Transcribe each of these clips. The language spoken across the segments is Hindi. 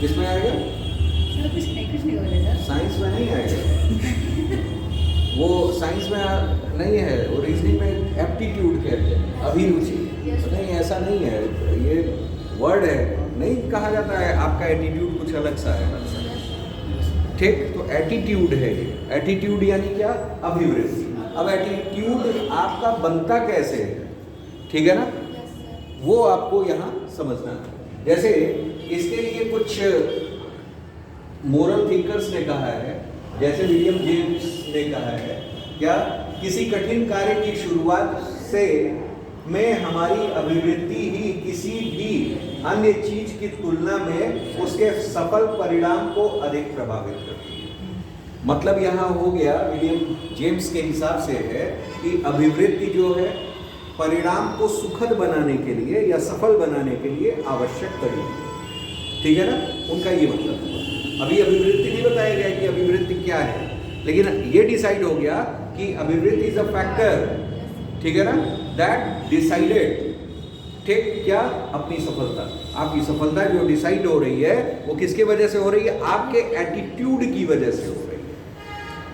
किसमें आएगा? सर कुछ नहीं बोले सर। साइंस में नहीं आएगा। वो साइंस में नहीं है, वो रीजनिंग में एप्टीट्यूड कहते हैं, अभिरुचि। नहीं, ऐसा नहीं है, ये वर्ड है, नहीं कहा जाता है आपका एटीट्यूड कुछ अलग सा है। ठीक, तो एटीट्यूड है ये। एटीट्यूड यानी क्या? अभिवृत्ति। अब एटीट्यूड आपका बनता कैसे है, ठीक है ना, वो आपको यहाँ समझना है। जैसे इसके लिए कुछ मोरल थिंकर्स ने कहा है, जैसे विलियम जेम्स ने कहा है, क्या किसी कठिन कार्य की शुरुआत से में हमारी अभिवृत्ति ही किसी भी अन्य चीज की तुलना में उसके सफल परिणाम को अधिक प्रभावित करती है। मतलब यहाँ हो गया विलियम जेम्स के हिसाब से है कि अभिवृत्ति जो है परिणाम को सुखद बनाने के लिए या सफल बनाने के लिए आवश्यक तरीके, ठीक है ना, उनका ये मतलब है। अभी अभिवृत्ति नहीं बताया गया कि अभिवृत्ति क्या है, लेकिन ये डिसाइड हो गया कि अभिवृत्ति इज अ फैक्टर, ठीक है ना, दैट डिसाइडेड, ठीक, क्या? अपनी सफलता। आपकी सफलता जो डिसाइड हो रही है वो किसके वजह से हो रही है? आपके एटीट्यूड की वजह से हो रही है,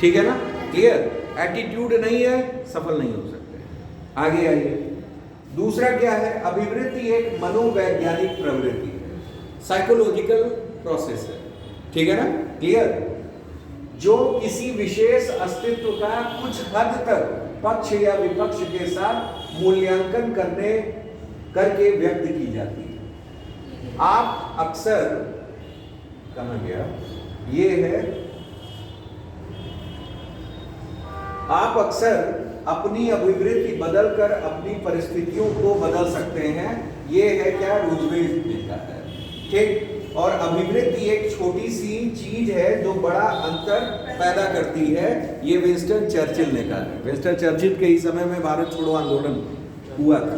ठीक है ना, क्लियर? एटीट्यूड नहीं है, सफल नहीं हो सकते। आगे आइए, दूसरा क्या है? अभिवृत्ति एक मनोवैज्ञानिक प्रवृत्ति है, साइकोलॉजिकल प्रोसेस है, ठीक है ना, क्लियर? जो किसी विशेष अस्तित्व का कुछ हद तक पक्ष या विपक्ष के साथ मूल्यांकन करके व्यक्त की जाती है। आप अक्सर, कहां गया ये है, आप अक्सर अपनी अभिवृत्ति बदलकर अपनी परिस्थितियों को बदल सकते हैं। ये है क्या? रूजवेल्ट ने कहा है, ठीक। और अभिवृत्ति एक छोटी सी चीज है जो बड़ा अंतर पैदा करती है, ये विंस्टन चर्चिल ने कहा है। विंस्टन चर्चिल के ही समय में भारत छोड़ो आंदोलन हुआ था,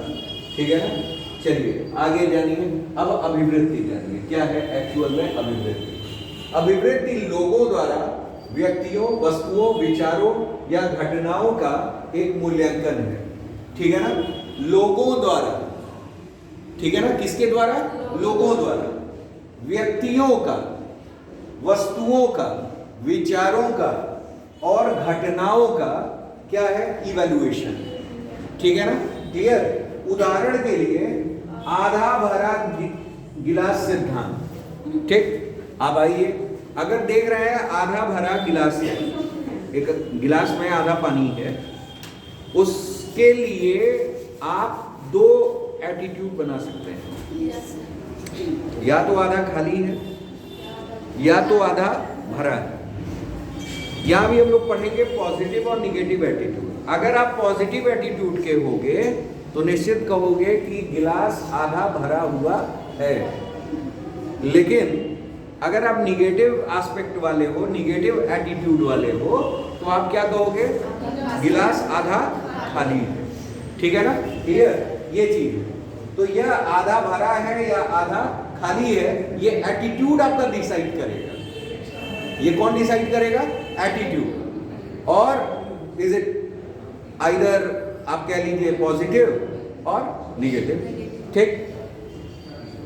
ठीक है ना। चलिए आगे जानिए, अब अभिवृत्ति जानिए क्या है एक्चुअल में अभिवृत्ति। अभिवृत्ति लोगों द्वारा व्यक्तियों, वस्तुओं, विचारों या घटनाओं का एक मूल्यांकन है, ठीक है ना, लोगों द्वारा, ठीक है ना, किसके द्वारा? लोगों द्वारा, व्यक्तियों का, वस्तुओं का, विचारों का और घटनाओं का क्या है? इवैल्यूएशन, ठीक है ना, क्लियर? उदाहरण के लिए आधा भरा गिलास सिद्धांत, ठीक। अब आइए, अगर देख रहे हैं आधा भरा गिलास है, एक गिलास में आधा पानी है, उसके लिए आप दो एटीट्यूड बना सकते हैं, या तो आधा खाली है या तो आधा भरा है। यहां भी हम लोग पढ़ेंगे पॉजिटिव और निगेटिव एटीट्यूड। अगर आप पॉजिटिव एटीट्यूड के होगे तो निश्चित कहोगे कि गिलास आधा भरा हुआ है, लेकिन अगर आप निगेटिव एस्पेक्ट वाले हो, निगेटिव एटीट्यूड वाले हो, तो आप क्या कहोगे? गिलास आधा खाली है, ठीक है ना, क्लियर? ये चीज है। तो यह आधा भरा है या आधा खाली है, ये एटीट्यूड आपका डिसाइड करेगा। ये कौन डिसाइड करेगा? एटीट्यूड। और इज इट आइदर, आप कह लीजिए पॉजिटिव और निगेटिव, ठीक।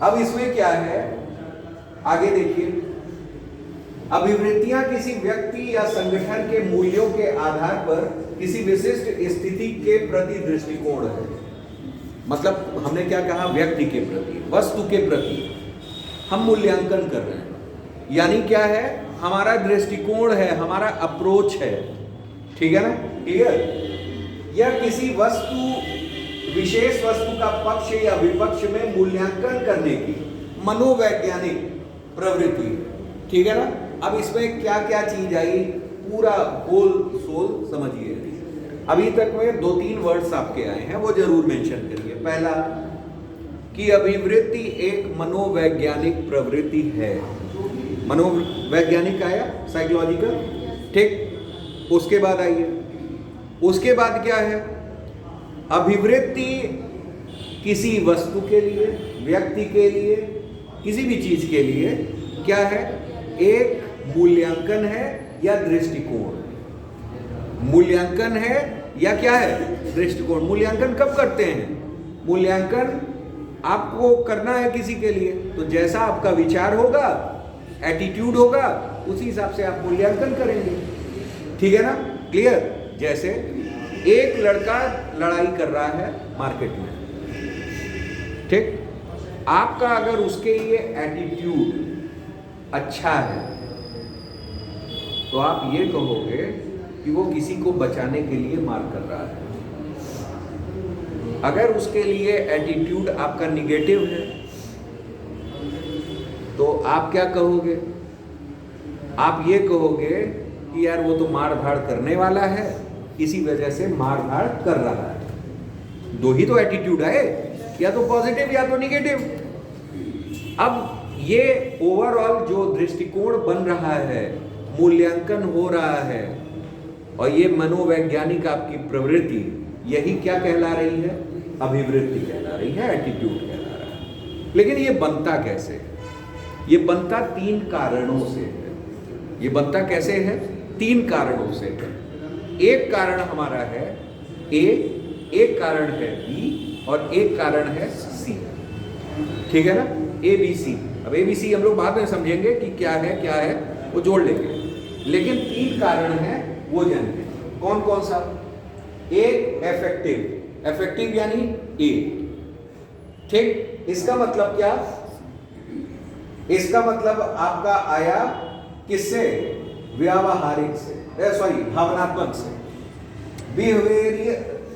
अब इसमें क्या है, आगे देखिए, अभिवृत्तियां किसी व्यक्ति या संगठन के मूल्यों के आधार पर किसी विशिष्ट स्थिति के प्रति दृष्टिकोण है। मतलब हमने क्या कहा? व्यक्ति के प्रति, वस्तु के प्रति हम मूल्यांकन कर रहे हैं, यानी क्या है? हमारा दृष्टिकोण है, हमारा अप्रोच है, ठीक है ना, क्लियर? यह किसी विशेष वस्तु का पक्ष या विपक्ष में मूल्यांकन करने की मनोवैज्ञानिक प्रवृत्ति, ठीक है ना। अब इसमें क्या क्या चीज आई, पूरा गोल सोल समझिए। अभी तक में 2-3 वर्ड्स आपके आए हैं, वो जरूर मेंशन करिए। पहला कि अभिवृत्ति एक मनोवैज्ञानिक प्रवृत्ति है। मनोवैज्ञानिक आया, साइकोलॉजिकल, ठीक। उसके बाद आइए, उसके बाद क्या है? अभिवृत्ति किसी वस्तु के लिए, व्यक्ति के लिए, किसी भी चीज के लिए क्या है? एक मूल्यांकन है या दृष्टिकोण। मूल्यांकन है या क्या है? दृष्टिकोण। मूल्यांकन कब करते हैं? मूल्यांकन आपको करना है किसी के लिए, तो जैसा आपका विचार होगा एटीट्यूड होगा उसी हिसाब से आप मूल्यांकन करेंगे। ठीक है ना, क्लियर। जैसे एक लड़का लड़ाई कर रहा है मार्केट में, ठीक, आपका अगर उसके लिए एटीट्यूड अच्छा है तो आप ये कहोगे कि वो किसी को बचाने के लिए मार कर रहा है। अगर उसके लिए एटीट्यूड आपका निगेटिव है तो आप क्या कहोगे? आप ये कहोगे कि यार वो तो मार धाड़ करने वाला है, इसी वजह से मार धाड़ कर रहा है। दो ही तो एटीट्यूड है, या तो पॉजिटिव या तो निगेटिव। अब ये ओवरऑल जो दृष्टिकोण बन रहा है, मूल्यांकन हो रहा है, और ये मनोवैज्ञानिक आपकी प्रवृत्ति, यही क्या कहला रही है? अभिवृत्ति कहला रही है, एटीट्यूड कहला रहा है। लेकिन ये बनता कैसे है? ये बनता 3 कारणों से है। ये बनता कैसे है? 3 कारणों से है। एक कारण हमारा है ए, एक कारण है बी, और एक कारण है सी। ठीक है ना, ए बी सी। अब ए बी सी हम लोग बाद में समझेंगे कि क्या है वो जोड़ लेंगे, लेकिन 3 कारण हैं वो जानेंगे। कौन कौन सा? एक एफेक्टिव, एफेक्टिव यानी ए, ठीक। इसका मतलब क्या? इसका मतलब आपका आया किससे? व्यावहारिक से, सॉरी भावनात्मक से।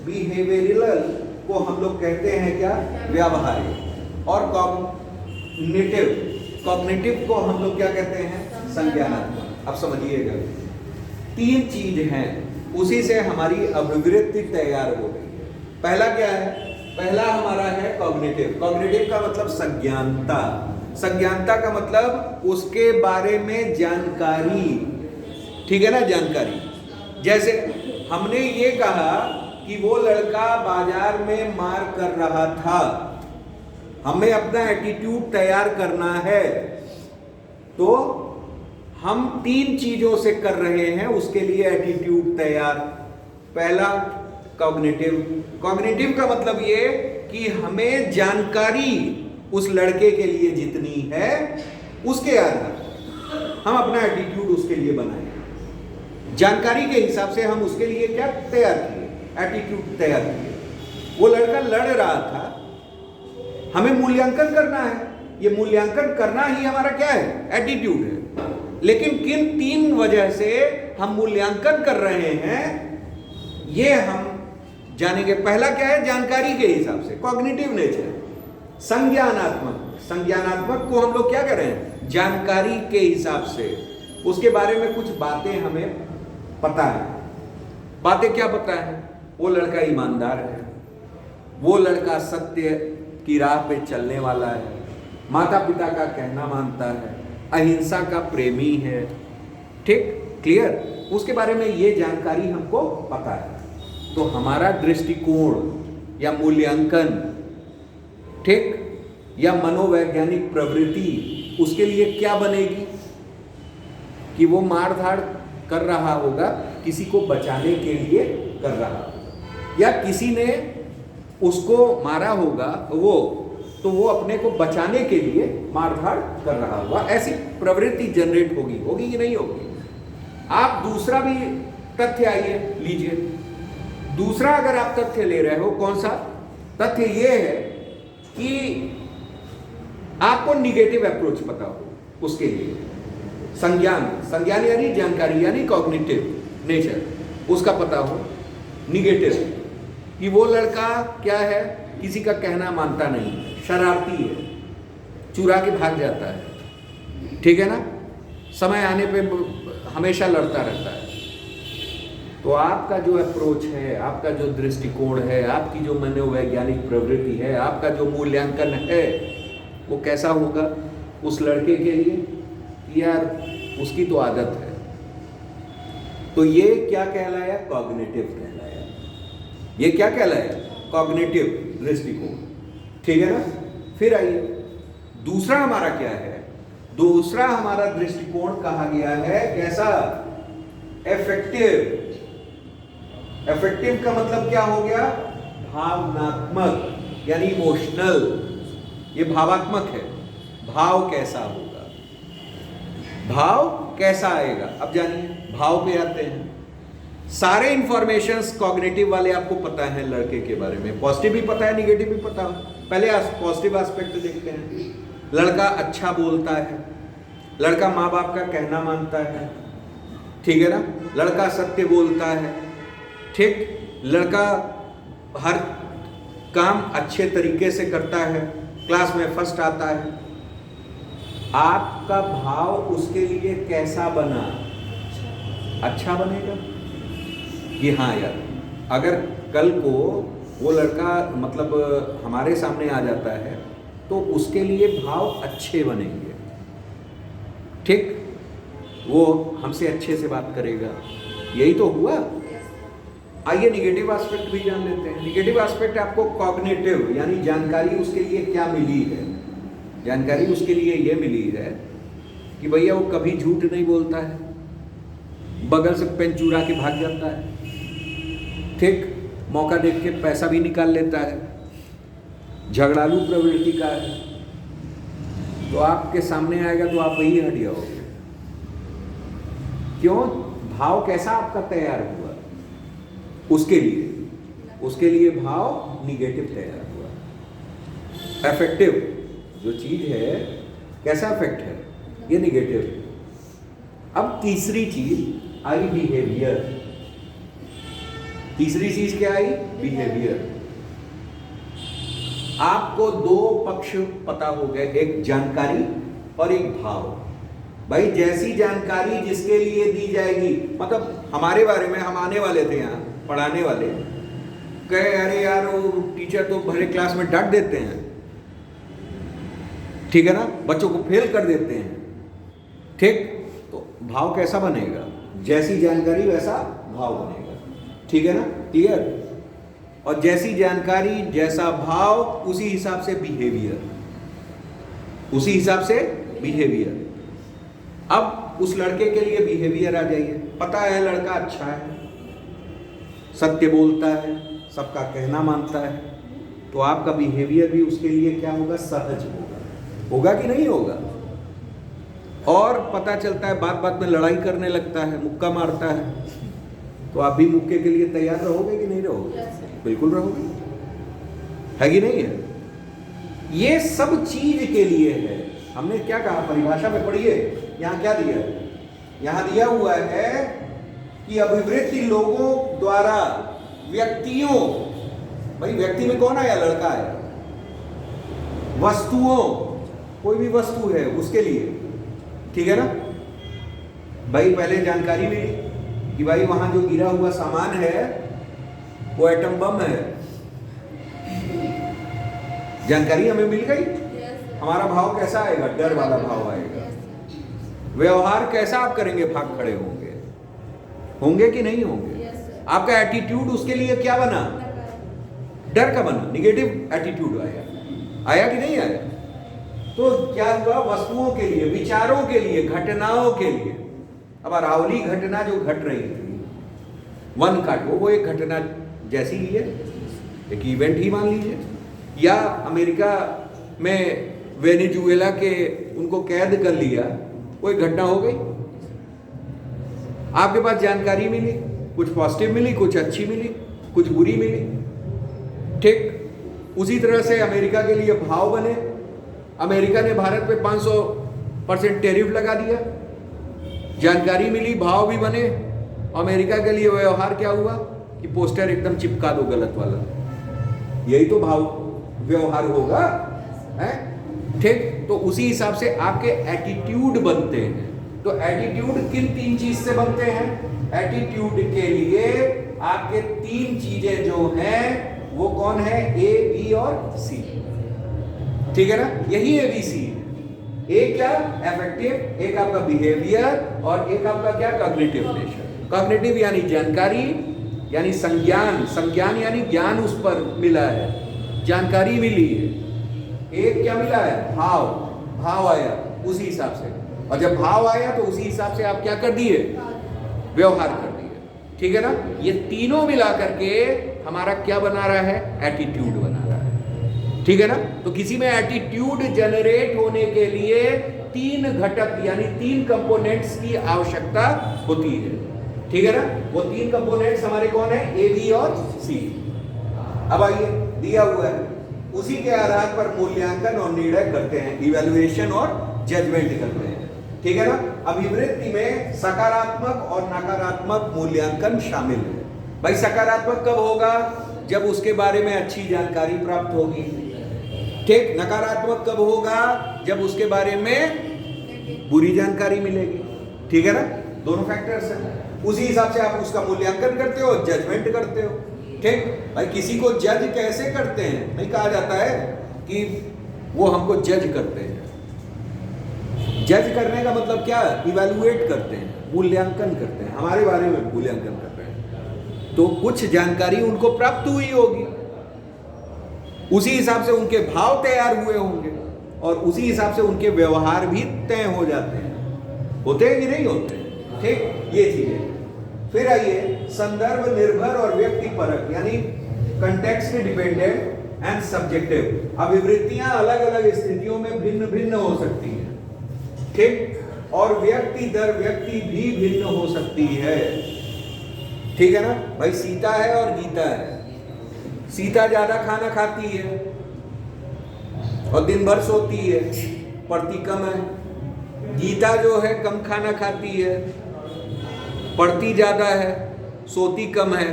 बिहेवियरल को हम लोग कहते हैं क्या? व्यावहारिक। और कॉग्निटिव को हम लोग क्या कहते हैं? संज्ञानात्मक। अब समझिएगा, 3 चीज हैं, उसी से हमारी अभिवृत्ति तैयार हो गई है। पहला क्या है? पहला हमारा है कॉग्निटिव। कॉग्निटिव का मतलब संज्ञानता। संज्ञानता का मतलब उसके बारे में जानकारी। ठीक है ना, जानकारी। जैसे हमने ये कहा कि वो लड़का बाजार में मार कर रहा था, हमें अपना एटीट्यूड तैयार करना है, तो हम 3 चीजों से कर रहे हैं उसके लिए एटीट्यूड तैयार। पहला कॉग्निटिव। कॉग्निटिव का मतलब ये कि हमें जानकारी उस लड़के के लिए जितनी है उसके आधार हम अपना एटीट्यूड उसके लिए बनाए। जानकारी के हिसाब से हम उसके लिए क्या तैयार किए? एटीट्यूड तैयार किए। वो लड़का लड़ रहा था, हमें मूल्यांकन करना है। ये मूल्यांकन करना ही हमारा क्या है? एटीट्यूड है। लेकिन किन 3 वजह से हम मूल्यांकन कर रहे हैं ये हम जानेंगे। पहला क्या है? जानकारी के हिसाब से, कॉग्निटिव नेचर। संज्ञानात्मक, संज्ञानात्मक को हम लोग क्या कर रहे हैं? जानकारी के हिसाब से उसके बारे में कुछ बातें हमें पता है। बातें क्या पता है? वो लड़का ईमानदार है, वो लड़का सत्य की राह पे चलने वाला है, माता पिता का कहना मानता है, अहिंसा का प्रेमी है। ठीक, क्लियर। उसके बारे में ये जानकारी हमको पता है, तो हमारा दृष्टिकोण या मूल्यांकन, ठीक, या मनोवैज्ञानिक प्रवृत्ति उसके लिए क्या बनेगी? कि वो मार धाड़ कर रहा होगा, किसी को बचाने के लिए कर रहा होगा, या किसी ने उसको मारा होगा तो वो अपने को बचाने के लिए मार धाड़ कर रहा होगा। ऐसी प्रवृत्ति जनरेट होगी कि नहीं होगी? आप दूसरा भी तथ्य आइए लीजिए। दूसरा अगर आप तथ्य ले रहे हो, कौन सा तथ्य? ये है कि आपको निगेटिव अप्रोच पता हो उसके लिए। संज्ञान यानी जानकारी, यानी कॉग्निटिव नेचर, उसका पता हो। निगेटिव कि वो लड़का क्या है? किसी का कहना मानता नहीं, शरारती है, चुरा के भाग जाता है। ठीक है ना, समय आने पे हमेशा लड़ता रहता है। तो आपका जो अप्रोच है, आपका जो दृष्टिकोण है, आपकी जो मनोवैज्ञानिक प्रवृत्ति है, आपका जो मूल्यांकन है, वो कैसा होगा उस लड़के के लिए? यार उसकी तो आदत है। तो ये क्या कहलाया? कॉग्निटिव कहलाया। ये क्या कहलाया? कॉग्निटिव दृष्टिकोण। ठीक है ना। फिर आइए, दूसरा हमारा क्या है? दूसरा हमारा दृष्टिकोण कहा गया है कैसा? एफेक्टिव। एफेक्टिव का मतलब क्या हो गया? भावनात्मक, यानी इमोशनल। ये भावात्मक है। भाव कैसा होगा? भाव कैसा आएगा? अब जानिए, भाव पे आते हैं। सारे इंफॉर्मेशंस कॉग्निटिव वाले आपको पता है लड़के के बारे में, पॉजिटिव भी पता है, निगेटिव भी पता है। पहले पॉजिटिव एस्पेक्ट देखते हैं। लड़का अच्छा बोलता है, लड़का माँ बाप का कहना मानता है, ठीक है ना, लड़का सत्य बोलता है, ठीक, लड़का हर काम अच्छे तरीके से करता है, क्लास में फर्स्ट आता है। आपका भाव उसके लिए कैसा बना? अच्छा बनेगा कि हाँ यार, अगर कल को वो लड़का मतलब हमारे सामने आ जाता है तो उसके लिए भाव अच्छे बनेंगे, ठीक, वो हमसे अच्छे से बात करेगा। यही तो हुआ। आइए निगेटिव एस्पेक्ट भी जान लेते हैं। निगेटिव एस्पेक्ट आपको कॉग्निटिव यानी जानकारी उसके लिए क्या मिली है। जानकारी उसके लिए ये मिली है कि भैया वो कभी झूठ नहीं बोलता है, बगल से पेन चुरा के भाग जाता है, ठीक, मौका देख के पैसा भी निकाल लेता है, झगड़ालू प्रवृत्ति का है, तो आपके सामने आएगा तो आप वही हट जाओगे। क्यों? भाव कैसा आपका तैयार हुआ? उसके लिए भाव निगेटिव तैयार हुआ। अफेक्टिव जो चीज है, कैसा अफेक्ट है? ये निगेटिव। अब तीसरी चीज आई बिहेवियर। तीसरी चीज क्या आई? बिहेवियर। आपको दो पक्ष पता हो गए, एक जानकारी और एक भाव। भाई जैसी जानकारी जिसके लिए दी जाएगी, मतलब हमारे बारे में, हम आने वाले थे यहाँ पढ़ाने वाले, कहे अरे यार वो टीचर तो भरे क्लास में डांट देते हैं, ठीक है ना, बच्चों को फेल कर देते हैं, ठीक, तो भाव कैसा बनेगा? जैसी जानकारी वैसा भाव बनेगा, ठीक है ना, क्लियर? और जैसी जानकारी जैसा भाव, उसी हिसाब से बिहेवियर, उसी हिसाब से बिहेवियर। अब उस लड़के के लिए बिहेवियर आ जाइए। पता है लड़का अच्छा है, सत्य बोलता है, सबका कहना मानता है, तो आपका बिहेवियर भी उसके लिए क्या होगा? सहज होगा। होगा कि नहीं होगा? और पता चलता है बात बात में लड़ाई करने लगता है, मुक्का मारता है, तो आप भी मुक्के के लिए तैयार रहोगे कि नहीं रहोगे? बिल्कुल रहोगे, है कि नहीं है? ये सब चीज के लिए है। हमने क्या कहा? परिभाषा में पढ़िए, यहां क्या दिया है? यहां दिया हुआ है कि अभिवृत्ति लोगों द्वारा व्यक्तियों, भाई व्यक्ति में कौन आया? लड़का है। वस्तुओं, कोई भी वस्तु है उसके लिए, ठीक है ना। भाई पहले जानकारी मिली कि भाई वहां जो गिरा हुआ सामान है वो एटम बम है, जानकारी हमें मिल गई। हमारा भाव कैसा आएगा? डर वाला भाव आएगा। व्यवहार कैसा आप करेंगे? भाग खड़े होंगे, होंगे कि नहीं होंगे? आपका एटीट्यूड उसके लिए क्या बना? डर का बना, निगेटिव एटीट्यूड आया। आया कि नहीं आया? तो क्या हुआ? वस्तुओं के लिए, विचारों के लिए, घटनाओं के लिए। अब अरावली घटना जो घट रही थी, वन काटो, वो एक घटना जैसी ही है, एक इवेंट ही मान लीजिए। या अमेरिका में वेनेजुएला के उनको कैद कर लिया, वो एक घटना हो गई। आपके पास जानकारी मिली, कुछ पॉजिटिव मिली, कुछ अच्छी मिली, कुछ बुरी मिली, ठीक। उसी तरह से अमेरिका के लिए भाव बने। अमेरिका ने भारत पे 500% टैरिफ लगा दिया, जानकारी मिली, भाव भी बने। अमेरिका के लिए व्यवहार क्या हुआ कि पोस्टर एकदम चिपका दो गलत वाला। यही तो भाव व्यवहार होगा, है, ठीक। तो उसी हिसाब से आपके एटीट्यूड बनते हैं। तो एटीट्यूड किन तीन चीज से बनते हैं? एटीट्यूड के लिए आपके तीन चीजें जो हैं वो कौन है? ए, बी और सी, ठीक है ना। यही एबीसी। एक क्या? एफेक्टिव, एक आपका बिहेवियर, और एक आपका क्या? Cognitive nature. कॉग्निटिव यानी जानकारी, यानी संज्ञान, संज्ञान यानी ज्ञान उस पर मिला है, जानकारी मिली है। एक क्या मिला है? भाव, भाव आया उसी हिसाब से, और जब भाव आया तो उसी हिसाब से आप क्या कर दिए? व्यवहार कर दिए, ठीक है ना। ये तीनों मिला करके हमारा क्या बना रहा है? एटीट्यूड बना रहा है, ठीक है ना। तो किसी में एटीट्यूड जनरेट होने के लिए तीन घटक यानी तीन कंपोनेंट्स की आवश्यकता होती है, ठीक है ना। वो तीन कंपोनेंट्स हमारे कौन है, ए, बी और सी। अब आइए, दिया हुआ है, उसी के आधार पर मूल्यांकन और निर्णय करते हैं, इवैल्यूएशन और जजमेंट करते हैं, ठीक है ना। अभिवृत्ति में सकारात्मक और नकारात्मक मूल्यांकन शामिल है। भाई सकारात्मक कब होगा, जब उसके बारे में अच्छी जानकारी प्राप्त होगी, ठीक। नकारात्मक कब होगा, जब उसके बारे में बुरी जानकारी मिलेगी, ठीक है ना। दोनों फैक्टर्स हैं, उसी हिसाब से आप उसका मूल्यांकन करते हो, जजमेंट करते हो, ठीक। भाई किसी को जज कैसे करते हैं, नहीं कहा जाता है कि वो हमको जज करते हैं। जज करने का मतलब क्या, इवैल्यूएट करते हैं, मूल्यांकन करते हैं, हमारे बारे में मूल्यांकन करते हैं। तो कुछ जानकारी उनको प्राप्त हुई होगी, उसी हिसाब से उनके भाव तैयार हुए होंगे और उसी हिसाब से उनके व्यवहार भी तय हो जाते हैं, होते हैं कि नहीं होते, ठीक। ये चीज है। फिर आइए, संदर्भ निर्भर और व्यक्ति परक यानी कंटेक्स्ट डिपेंडेंट एंड सब्जेक्टिव। अभिवृत्तियां अलग अलग स्थितियों में भिन्न भिन्न हो सकती हैं, ठीक, और व्यक्ति दर व्यक्ति भी भिन्न हो सकती है, ठीक है ना। भाई सीता है और गीता है, सीता ज्यादा खाना खाती है और दिन भर सोती है, पढ़ती कम है। गीता जो है कम खाना खाती है, पढ़ती ज्यादा है, सोती कम है,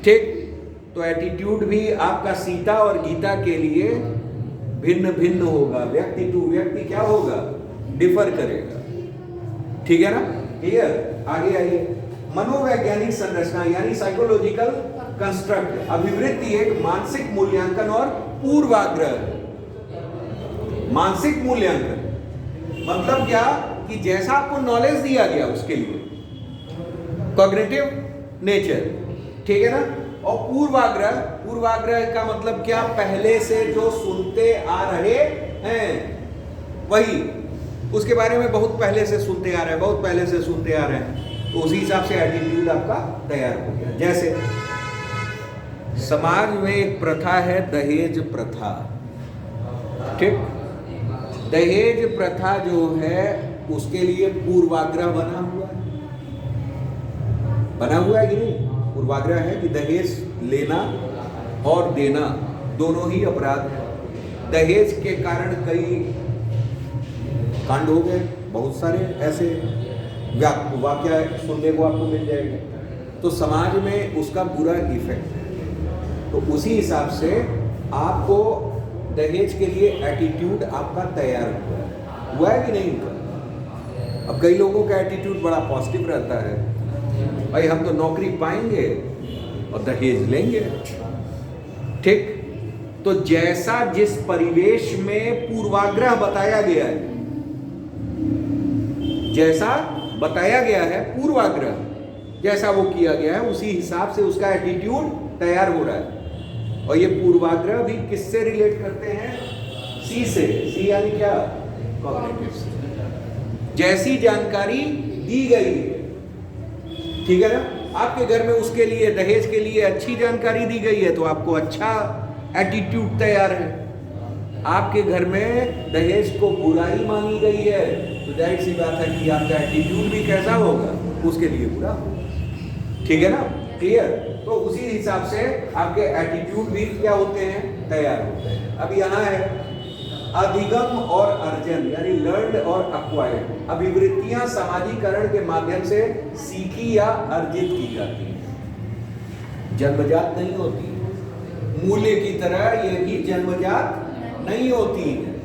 ठीक। तो एटीट्यूड भी आपका सीता और गीता के लिए भिन्न भिन्न होगा, व्यक्ति टू व्यक्ति क्या होगा, डिफर करेगा, ठीक है ना। क्लियर। आगे आइए, मनोवैज्ञानिक संरचना यानी साइकोलॉजिकल कंस्ट्रक्ट। अभिवृत्ति एक मानसिक मूल्यांकन और पूर्वाग्रह है। मानसिक मूल्यांकन मतलब क्या, कि जैसा आपको नॉलेज दिया गया उसके लिए कॉग्निटिव नेचर, ठीक है ना। और पूर्वाग्रह, पूर्वाग्रह का मतलब क्या, पहले से जो सुनते आ रहे हैं वही, उसके बारे में बहुत पहले से सुनते आ रहे हैं, बहुत पहले से सुनते आ रहे हैं, तो उसी हिसाब से एटीट्यूड आपका तैयार हो गया। जैसे समाज में एक प्रथा है दहेज प्रथा, ठीक। दहेज प्रथा जो है उसके लिए पूर्वाग्रह बना हुआ है, बना हुआ है कि नहीं, पूर्वाग्रह है कि दहेज लेना और देना दोनों ही अपराध है। दहेज के कारण कई कांड हो गए, बहुत सारे ऐसे वाक्य सुनने को आपको मिल जाएगा, तो समाज में उसका बुरा इफेक्ट है। तो उसी हिसाब से आपको दहेज के लिए एटीट्यूड आपका तैयार हुआ है कि नहीं हुआ। अब कई लोगों का एटीट्यूड बड़ा पॉजिटिव रहता है, भाई हम तो नौकरी पाएंगे और दहेज लेंगे, ठीक। तो जैसा जिस परिवेश में पूर्वाग्रह बताया गया है, जैसा बताया गया है पूर्वाग्रह, जैसा वो किया गया है उसी हिसाब से उसका एटीट्यूड तैयार हो रहा है। और ये पूर्वाग्रह भी किससे रिलेट करते हैं, सी से। सी यानी क्या, कॉग्निटिव से। जैसी जानकारी दी गई है, ठीक है ना, आपके घर में उसके लिए दहेज के लिए अच्छी जानकारी दी गई है तो आपको अच्छा एटीट्यूड तैयार है। आपके घर में दहेज को बुराई मानी गई है तो जाहिर सी बात है कि आपका एटीट्यूड भी कैसा होगा, उसके लिए बुरा होगा, ठीक है ना। क्लियर। तो उसी हिसाब से आपके एटीट्यूड भी क्या होते हैं, तैयार होते हैं। अब यहाँ है अधिगम और अर्जन यानी लर्नड और अक्वायर्ड। अभिवृत्तियां सामाजिकरण के माध्यम से सीखी या अर्जित की जाती हैं, जन्मजात नहीं होती। मूल्य की तरह ये भी जन्मजात नहीं होती है।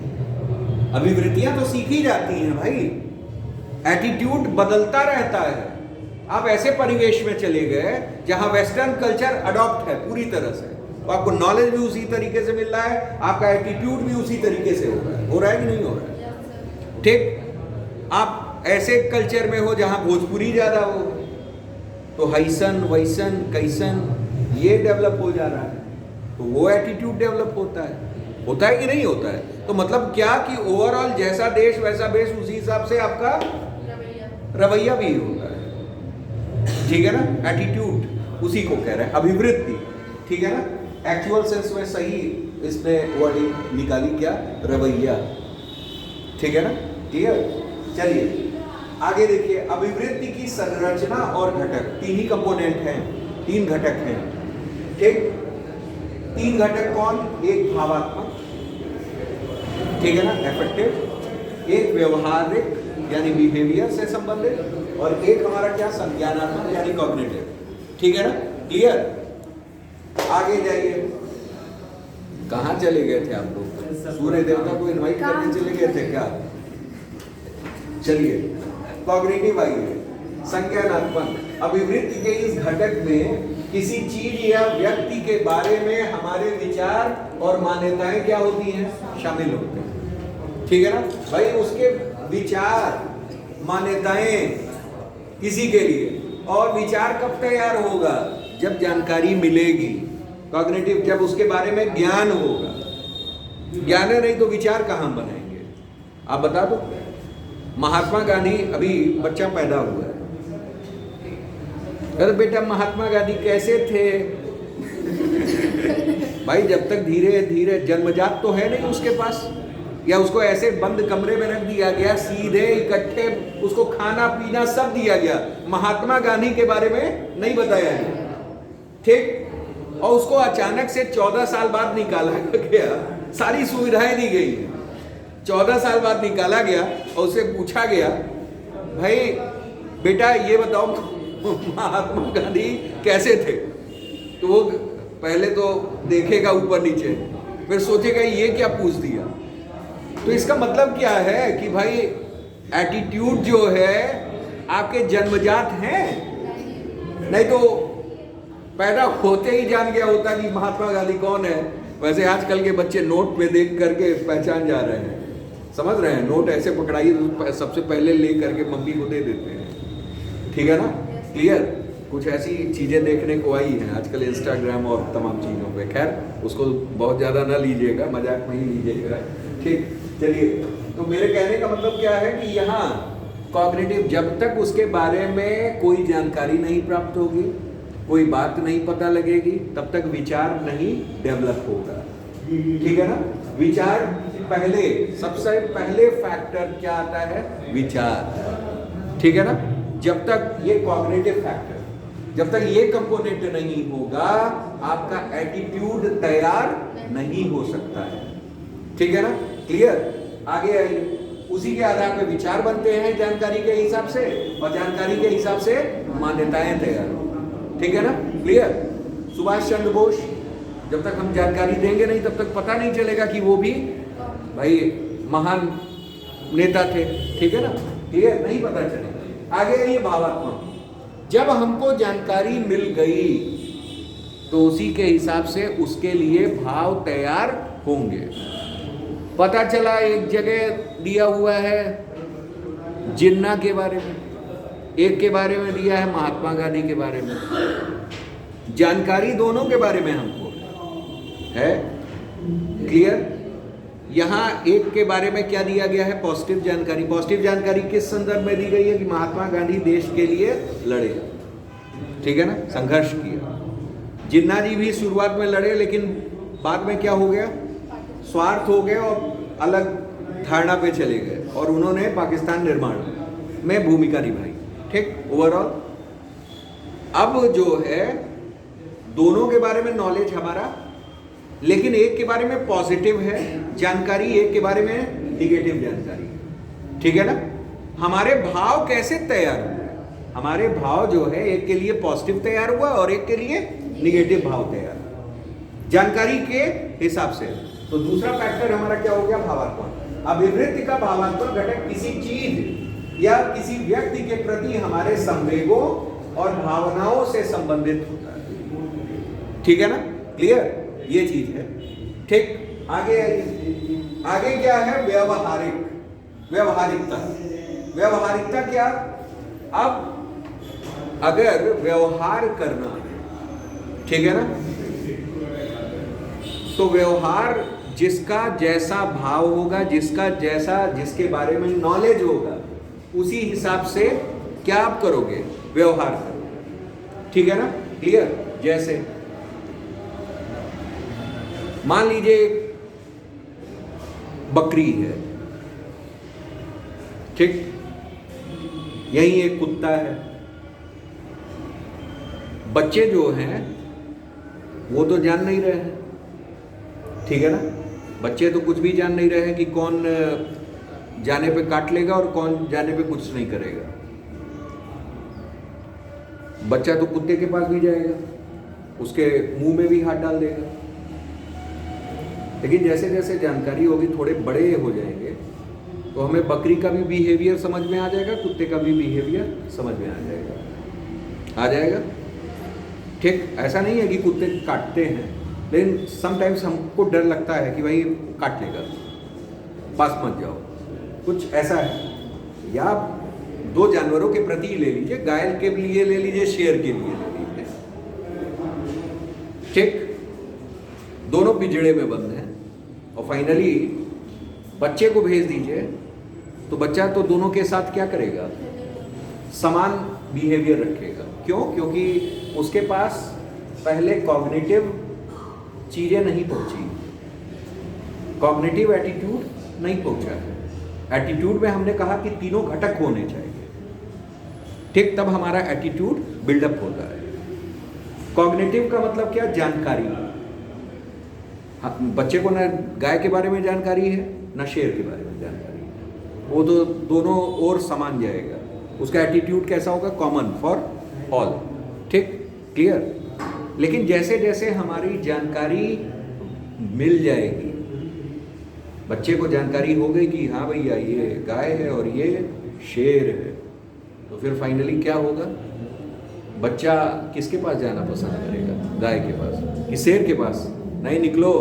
अभिवृत्तियां तो सीखी जाती हैं भाई, एटीट्यूड बदलता रहता है। आप ऐसे परिवेश में चले गए जहां वेस्टर्न कल्चर अडॉप्ट है पूरी तरह से, तो आपको नॉलेज भी उसी तरीके से मिल रहा है, आपका एटीट्यूड भी उसी तरीके से हो रहा है कि नहीं हो रहा है, ठीक। आप ऐसे कल्चर में हो जहां भोजपुरी ज्यादा हो तो हैसन वैसन कैसन ये डेवलप हो जा रहा है, तो वो एटीट्यूड डेवलप होता है कि नहीं होता है। तो मतलब क्या कि ओवरऑल जैसा देश वैसा बेस, उसी हिसाब से आपका रवैया भी होता है, ठीक है ना। एटीट्यूड उसी को कह रहे हैं, अभिवृत्ति, ठीक है ना। एक्चुअल सेंस में सही इसने वर्डिंग निकाली क्या, रवैया, ठीक है ना, क्लियर। चलिए आगे देखिए, अभिवृत्ति की संरचना और घटक, तीन ही कंपोनेंट हैं, तीन घटक हैं, ठीक। तीन घटक कौन, एक भावात्मक, ठीक है ना, एफेक्टिव, एक व्यवहारिक यानी बिहेवियर से संबंधित, और एक हमारा क्या, संज्ञानात्मक यानी कॉग्निटिव, ठीक है ना, क्लियर। आगे जाइए, कहाँ चले गए थे आप लोग, सूर्य देवता को इनवाइट करने चले गए थे क्या। चलिए कॉग्निटिव आइए, संज्ञानात्मक। अभिवृत्ति के इस घटक में किसी चीज या व्यक्ति के बारे में हमारे विचार और मान्यताएं क्या होती हैं, शामिल होते हैं, ठीक है ना भाई। उसके विचार मान्यताएं किसी के लिए, और विचार कब तैयार होगा, जब जानकारी मिलेगी, कॉग्निटिव, जब उसके बारे में ज्ञान होगा। ज्ञान है नहीं तो विचार कहाँ बनाएंगे, आप बता दो। महात्मा गांधी, अभी बच्चा पैदा हुआ है, अरे बेटा महात्मा गांधी कैसे थे भाई, जब तक धीरे धीरे, जन्मजात तो है नहीं उसके पास, या उसको ऐसे बंद कमरे में रख दिया गया, सीधे इकट्ठे उसको खाना पीना सब दिया गया, महात्मा गांधी के बारे में नहीं बताया गया, ठीक। और उसको अचानक से 14 साल बाद निकाला गया, सारी सुविधाएं दी गई, 14 साल बाद निकाला गया और उससे पूछा गया, भाई बेटा ये बताओ महात्मा गांधी कैसे थे, तो वो पहले तो देखेगा ऊपर नीचे, फिर सोचेगा ये क्या पूछ दिया। तो इसका मतलब क्या है कि भाई एटीट्यूड जो है आपके जन्मजात हैं, नहीं तो पैदा होते ही जान गया होता कि महात्मा गांधी कौन है। वैसे आजकल के बच्चे नोट पे देख करके पहचान जा रहे हैं, समझ रहे हैं, नोट ऐसे पकड़ाइए तो सबसे पहले ले करके मम्मी को दे देते हैं, ठीक है ना, क्लियर। कुछ ऐसी चीज़ें देखने को आई हैं आजकल इंस्टाग्राम और तमाम चीज़ों पे, खैर उसको बहुत ज़्यादा ना लीजिएगा, मजाक में ही लीजिएगा, ठीक। चलिए, तो मेरे कहने का मतलब क्या है कि यहाँ कॉग्निटिव, जब तक उसके बारे में कोई जानकारी नहीं प्राप्त होगी, कोई बात नहीं पता लगेगी, तब तक विचार नहीं डेवलप होगा, ठीक है ना। विचार पहले, सबसे पहले फैक्टर क्या आता है, विचार, ठीक है ना। जब तक ये कॉग्निटिव फैक्टर, जब तक ये कंपोनेंट नहीं होगा, आपका एटीट्यूड तैयार नहीं हो सकता है, ठीक है ना, क्लियर। आगे आइए, उसी के आधार पर विचार बनते हैं जानकारी के हिसाब से, और जानकारी के हिसाब से मान्यताएं तैयार हो, ठीक है ना, क्लियर। सुभाष चंद्र बोस, जब तक हम जानकारी देंगे नहीं तब तक पता नहीं चलेगा कि वो भी भाई महान नेता थे, ठीक है ना, क्लियर, नहीं पता चलेगा। आगे ये भावात्मक, जब हमको जानकारी मिल गई तो उसी के हिसाब से उसके लिए भाव तैयार होंगे। पता चला एक जगह दिया हुआ है जिन्ना के बारे में, एक के बारे में दिया है महात्मा गांधी के बारे में, जानकारी दोनों के बारे में हमको है, क्लियर। यहाँ एक के बारे में क्या दिया गया है, पॉजिटिव जानकारी। पॉजिटिव जानकारी किस संदर्भ में दी गई है कि महात्मा गांधी देश के लिए लड़े, ठीक है ना, संघर्ष किया। जिन्ना जी भी शुरुआत में लड़े, लेकिन बाद में क्या हो गया, स्वार्थ हो गया और अलग धारणा पे चले गए, और उन्होंने पाकिस्तान निर्माण में भूमिका निभाई, ठीक। ओवरऑल अब जो है दोनों के बारे में नॉलेज हमारा, लेकिन एक के बारे में पॉजिटिव है जानकारी, एक के बारे में निगेटिव जानकारी, ठीक है ना। हमारे भाव कैसे तैयार हुए, हमारे भाव जो है एक के लिए पॉजिटिव तैयार हुआ और एक के लिए निगेटिव भाव तैयार हुआ जानकारी के हिसाब से। तो दूसरा फैक्टर हमारा क्या हो गया, भावात्मक। अभिवृत्ति का भावात्मक घटक किसी चीज या किसी व्यक्ति के प्रति हमारे संवेगों और भावनाओं से संबंधित होता है, ठीक है ना, क्लियर, ये चीज है, ठीक। आगे आगे क्या है, व्यवहारिक, व्यवहारिकता। व्यवहारिकता क्या, अब अगर व्यवहार करना, ठीक है ना, तो व्यवहार जिसका जैसा भाव होगा, जिसका जैसा, जिसके बारे में नॉलेज होगा, उसी हिसाब से क्या आप करोगे, व्यवहार करोगे, ठीक है ना, क्लियर। जैसे मान लीजिए एक बकरी है, ठीक, यही एक कुत्ता है। बच्चे जो हैं वो तो जान नहीं रहे हैं, ठीक है ना। बच्चे तो कुछ भी जान नहीं रहे हैं कि कौन जाने पे काट लेगा और कौन जाने पे कुछ नहीं करेगा। बच्चा तो कुत्ते के पास भी जाएगा, उसके मुंह में भी हाथ डाल देगा। लेकिन जैसे जैसे जानकारी होगी, थोड़े बड़े हो जाएंगे, तो हमें बकरी का भी बिहेवियर समझ में आ जाएगा, कुत्ते का भी बिहेवियर समझ में आ जाएगा। ठीक, ऐसा नहीं है कि कुत्ते काटते हैं, लेकिन समटाइम्स हमको डर लगता है कि भाई काट लेगा, पास मत जाओ, कुछ ऐसा है। या दो जानवरों के प्रति ले लीजिए, गाय के लिए ले लीजिए, शेर के लिए ले लीजिए। ठीक, दोनों पिंजड़े में बंद हैं और फाइनली बच्चे को भेज दीजिए, तो बच्चा तो दोनों के साथ क्या करेगा, समान बिहेवियर रखेगा। क्यों? क्योंकि उसके पास पहले कॉग्निटिव चीजें नहीं पहुंची, कॉग्निटिव एटीट्यूड नहीं पहुंचा है। एटीट्यूड में हमने कहा कि तीनों घटक होने चाहिए, ठीक, तब हमारा एटीट्यूड बिल्डअप होता है। कॉग्निटिव का मतलब क्या? जानकारी। बच्चे को ना गाय के बारे में जानकारी है, ना शेर के बारे में जानकारी है, वो तो दोनों ओर समान जाएगा। उसका एटीट्यूड कैसा होगा? Common for all. ठीक, क्लियर। लेकिन जैसे जैसे हमारी जानकारी मिल जाएगी, बच्चे को जानकारी हो गई कि हाँ भैया ये गाय है और ये शेर है, तो फिर फाइनली क्या होगा? बच्चा किसके पास जाना पसंद करेगा? गाय के पास कि शेर के पास? नहीं, निकलो,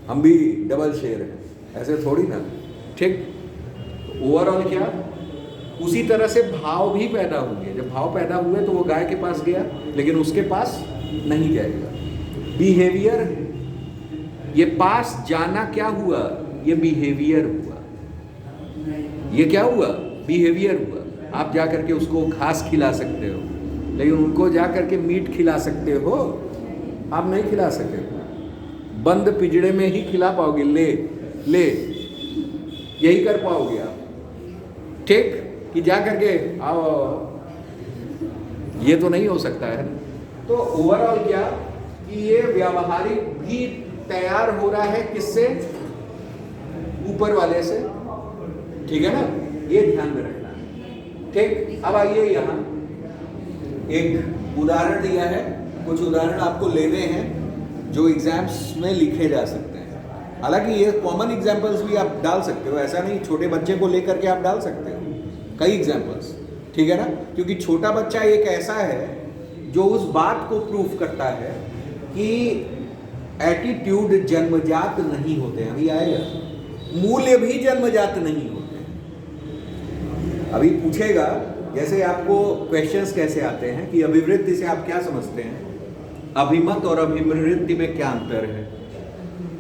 हम भी डबल शेर हैं, ऐसे थोड़ी ना। ठीक, तो ओवरऑल क्या, उसी तरह से भाव भी पैदा होंगे। जब भाव पैदा हुए तो वो गाय के पास गया, लेकिन उसके पास नहीं जाएगा। बिहेवियर, ये पास जाना क्या हुआ? ये बिहेवियर हुआ। ये क्या हुआ? बिहेवियर हुआ। आप जा करके उसको घास खिला सकते हो, लेकिन उनको जा करके मीट खिला सकते हो? आप नहीं खिला सके। बंद पिंजड़े में ही खिला पाओगे, ले ले, यही कर पाओगे आप। ठीक, कि जा करके आओ, ये तो नहीं हो सकता है। तो ओवरऑल क्या कि ये व्यावहारिक भी तैयार हो रहा है किससे? ऊपर वाले से, ठीक है ना, ये ध्यान में रखना है। ठीक, अब आइए यहाँ एक उदाहरण दिया है, कुछ उदाहरण आपको लेने हैं जो एग्जाम्स में लिखे जा सकते हैं। हालांकि ये कॉमन एग्जाम्पल्स भी आप डाल सकते हो, ऐसा नहीं, छोटे बच्चे को लेकर के आप डाल सकते हो कई एग्जाम्पल्स, ठीक है ना, क्योंकि छोटा बच्चा एक ऐसा है जो उस बात को प्रूफ करता है कि एटीट्यूड जन्मजात नहीं होते हैं। अभी आएगा, मूल्य भी जन्मजात नहीं होते हैं। अभी पूछेगा, जैसे आपको क्वेश्चंस कैसे आते हैं कि अभिवृत्ति से आप क्या समझते हैं, अभिमत और अभिवृत्ति में क्या अंतर है,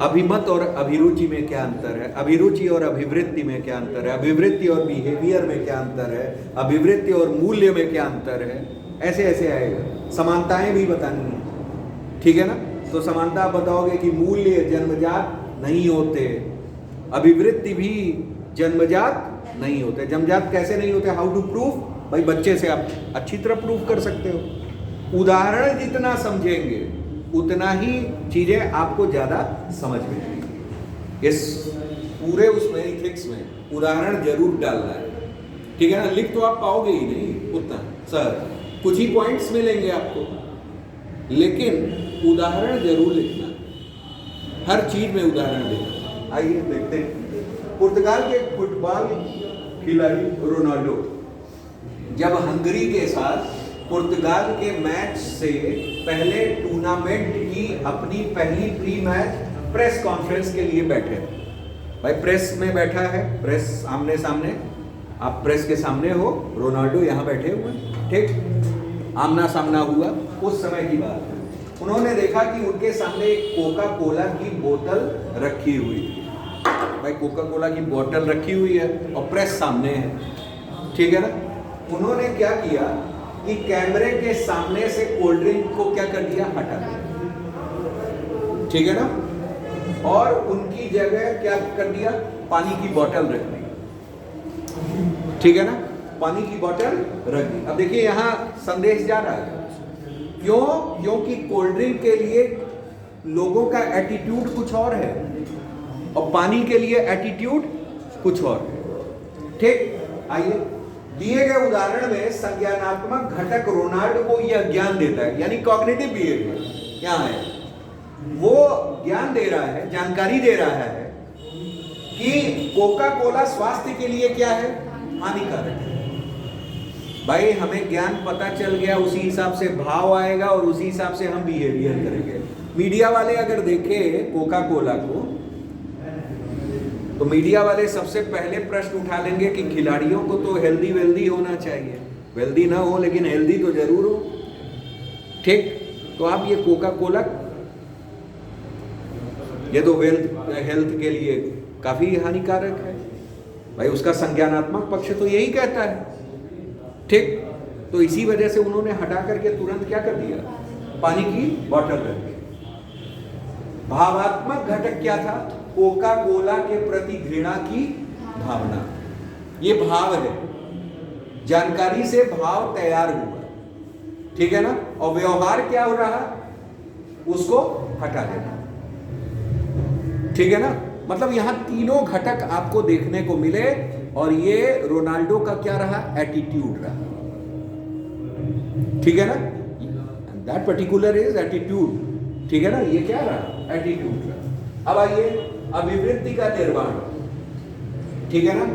अभिमत और अभिरुचि में क्या अंतर है, अभिरुचि और अभिवृत्ति में क्या अंतर है, अभिवृत्ति और बिहेवियर में क्या अंतर है, अभिवृत्ति और मूल्य में क्या अंतर है, ऐसे ऐसे आएगा। समानताएं भी बतानी है, ठीक है ना। तो समानता आप बताओगे कि मूल्य जन्मजात नहीं होते, अभिवृत्ति भी जन्मजात नहीं होते। जन्मजात कैसे नहीं होते? How to proof? भाई बच्चे से आप अच्छी तरह प्रूफ कर सकते हो। उदाहरण जितना समझेंगे उतना ही चीजें आपको ज्यादा समझ में आएंगी। इस पूरे उसमें इथिक्स में उदाहरण जरूर डालना है, ठीक है ना। लिख तो आप पाओगे ही नहीं उतना, सर कुछ ही पॉइंट्स मिलेंगे आपको, लेकिन उदाहरण जरूर लिखना, हर चीज में उदाहरण देना। आइए देखते हैं। पुर्तगाल के फुटबॉल खिलाड़ी रोनाल्डो जब हंगरी के साथ पुर्तगाल के मैच से पहले टूर्नामेंट की अपनी पहली प्री मैच प्रेस कॉन्फ्रेंस के लिए बैठे। भाई प्रेस में बैठा है, प्रेस आमने सामने, आप प्रेस के सामने हो, रोनाल्डो यहाँ बैठे हुए, ठीक, आमना सामना हुआ। उस समय की बात है, उन्होंने देखा कि उनके सामने एक कोका कोला की बोतल रखी हुई है। भाई कोका कोला की बोतल रखी हुई है और प्रेस सामने है, ठीक है ना। उन्होंने क्या किया कि कैमरे के सामने से कोल्ड ड्रिंक को क्या कर दिया, हटा दिया, ठीक है ना, और उनकी जगह क्या कर दिया, पानी की बोतल रख दी। ठीक है ना, पानी की बोतल रख दी। अब देखिए यहाँ संदेश जा रहा है, क्यों? क्योंकि कोल्ड ड्रिंक के लिए लोगों का एटीट्यूड कुछ और है और पानी के लिए एटीट्यूड कुछ और है। ठीक, आइए, दिए गए उदाहरण में संज्ञानात्मक घटक रोनाल्ड को यह ज्ञान देता है, यानी कॉग्निटिव बिहेवियर क्या है, वो ज्ञान दे रहा है, जानकारी दे रहा है कि कोका कोला स्वास्थ्य के लिए क्या है, हानिकारक है। भाई हमें ज्ञान पता चल गया, उसी हिसाब से भाव आएगा और उसी हिसाब से हम बिहेवियर करेंगे। मीडिया वाले अगर देखें कोका कोला को, तो मीडिया वाले सबसे पहले प्रश्न उठा लेंगे कि खिलाड़ियों को तो हेल्दी वेल्दी होना चाहिए, वेल्दी ना हो लेकिन हेल्दी तो जरूर हो। ठीक, तो आप ये कोका कोला, ये तो हेल्थ के लिए काफी हानिकारक है भाई, उसका संज्ञानात्मक पक्ष तो यही कहता है। ठीक, तो इसी वजह से उन्होंने हटा करके तुरंत क्या कर दिया, पानी की बोतल रख दी। भावात्मक घटक क्या था, कोका कोला के प्रति घृणा की भावना, ये भाव है, जानकारी से भाव तैयार हुआ, ठीक है ना, और व्यवहार क्या हो रहा, उसको हटा देना, ठीक है ना। मतलब यहां तीनों घटक आपको देखने को मिले और ये रोनाल्डो का क्या रहा, एटीट्यूड रहा, ठीक है ना, दैट पर्टिकुलर इज एटीट्यूड, ठीक है ना, ये क्या रहा, एटीट्यूड रहा। अब आइए अभिवृत्ति का निर्माण, ठीक है ना।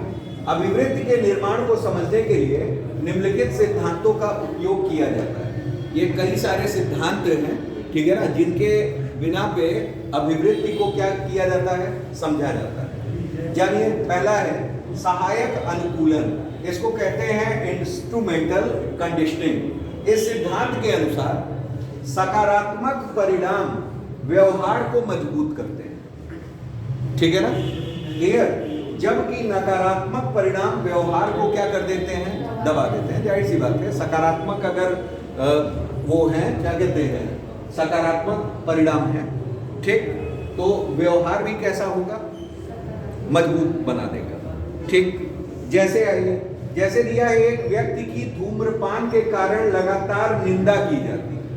अभिवृत्ति के निर्माण को समझने के लिए निम्नलिखित सिद्धांतों का उपयोग किया जाता है। ये कई सारे सिद्धांत हैं, ठीक है ना, जिनके बिना पे अभिवृत्ति को क्या किया जाता है, समझा जाता है। जानिए, पहला है सहायक अनुकूलन, इसको कहते हैं इंस्ट्रूमेंटल कंडीशनिंग। इस सिद्धांत के अनुसार सकारात्मक परिणाम व्यवहार को मजबूत करते हैं, ठीक है ना, क्लियर, जबकि नकारात्मक परिणाम व्यवहार को क्या कर देते हैं, दबा देते हैं। जाहिर सी बात है, सकारात्मक अगर वो है, क्या कहते हैं, सकारात्मक परिणाम है, ठीक, तो व्यवहार भी कैसा होगा, मजबूत बना देगा। ठीक, जैसे आइए, जैसे दिया है, एक व्यक्ति की धूम्रपान के कारण लगातार निंदा की जाती है,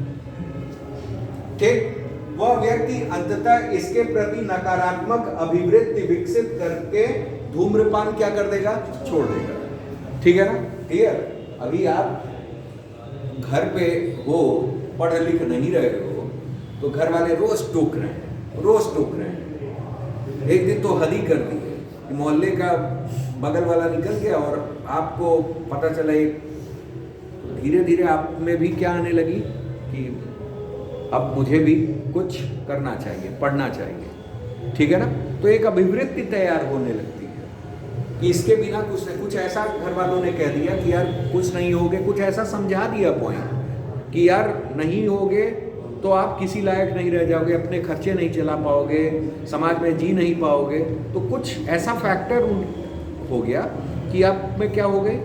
ठीक, वह व्यक्ति अंततः इसके प्रति नकारात्मक अभिवृत्ति विकसित करके धूम्रपान क्या कर देगा, छोड़ देगा, ठीक है ना, क्लियर। अभी आप घर पे हो, पढ़ लिख नहीं रहे हो, तो घर वाले रोज टोक रहे हैं, रोज टोक रहे हैं। एक दिन तो हद ही कर दी है कि मोहल्ले का बगल वाला निकल गया और आपको पता चला, एक धीरे धीरे आप में भी क्या आने लगी कि अब मुझे भी कुछ करना चाहिए, पढ़ना चाहिए, ठीक है ना। तो एक अभिवृत्ति तैयार होने लगती है कि इसके बिना कुछ नहीं, कुछ ऐसा घर वालों ने कह दिया कि यार कुछ नहीं होगे, कुछ ऐसा समझा दिया पॉइंट कि यार नहीं होगे तो आप किसी लायक नहीं रह जाओगे, अपने खर्चे नहीं चला पाओगे, समाज में जी नहीं पाओगे। तो कुछ ऐसा फैक्टर हो गया कि आप में क्या हो गई,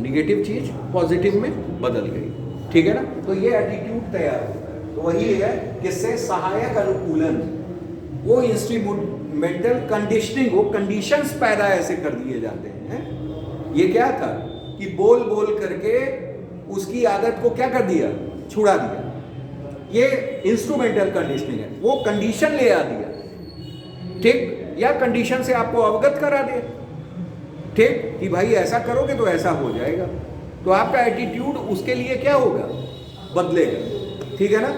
निगेटिव चीज पॉजिटिव में बदल गई, ठीक है ना। तो ये एटीट्यूड तैयार होता है, तो वही है किससे, सहायक अनुकूलन, वो इंस्ट्रूमेंटल कंडीशनिंग, वो कंडीशंस पैदा ऐसे कर दिए जाते हैं। ये क्या था कि बोल बोल करके उसकी आदत को क्या कर दिया, छुड़ा दिया। ये इंस्ट्रूमेंटल कंडीशनिंग है, वो कंडीशन ले आ दिया, ठीक, या कंडीशन से आपको अवगत करा दिया, ठीक, कि भाई ऐसा करोगे तो ऐसा हो जाएगा, तो आपका एटीट्यूड उसके लिए क्या होगा, बदलेगा, ठीक है ना।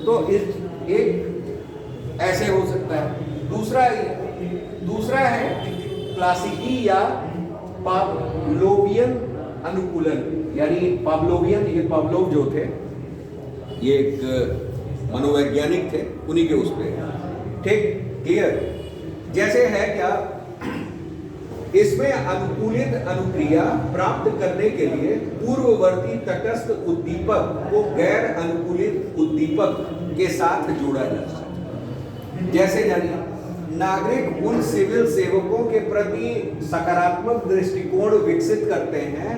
तो एक ऐसे हो सकता है। दूसरा है क्लासिकी या पावलोवियन अनुकूलन, यानी पावलोवियन, ये पावलोव जो थे, ये एक मनोवैज्ञानिक थे, उन्हीं के उस पे, ठीक, क्लियर। जैसे है क्या, इसमें अनुकूलित अनुक्रिया प्राप्त करने के लिए पूर्ववर्ती तटस्थ उद्दीपक को गैर अनुकूलित उद्दीपक के साथ जोड़ा जाता है। जैसे जानिए, नागरिक उन सिविल सेवकों के प्रति सकारात्मक दृष्टिकोण विकसित करते हैं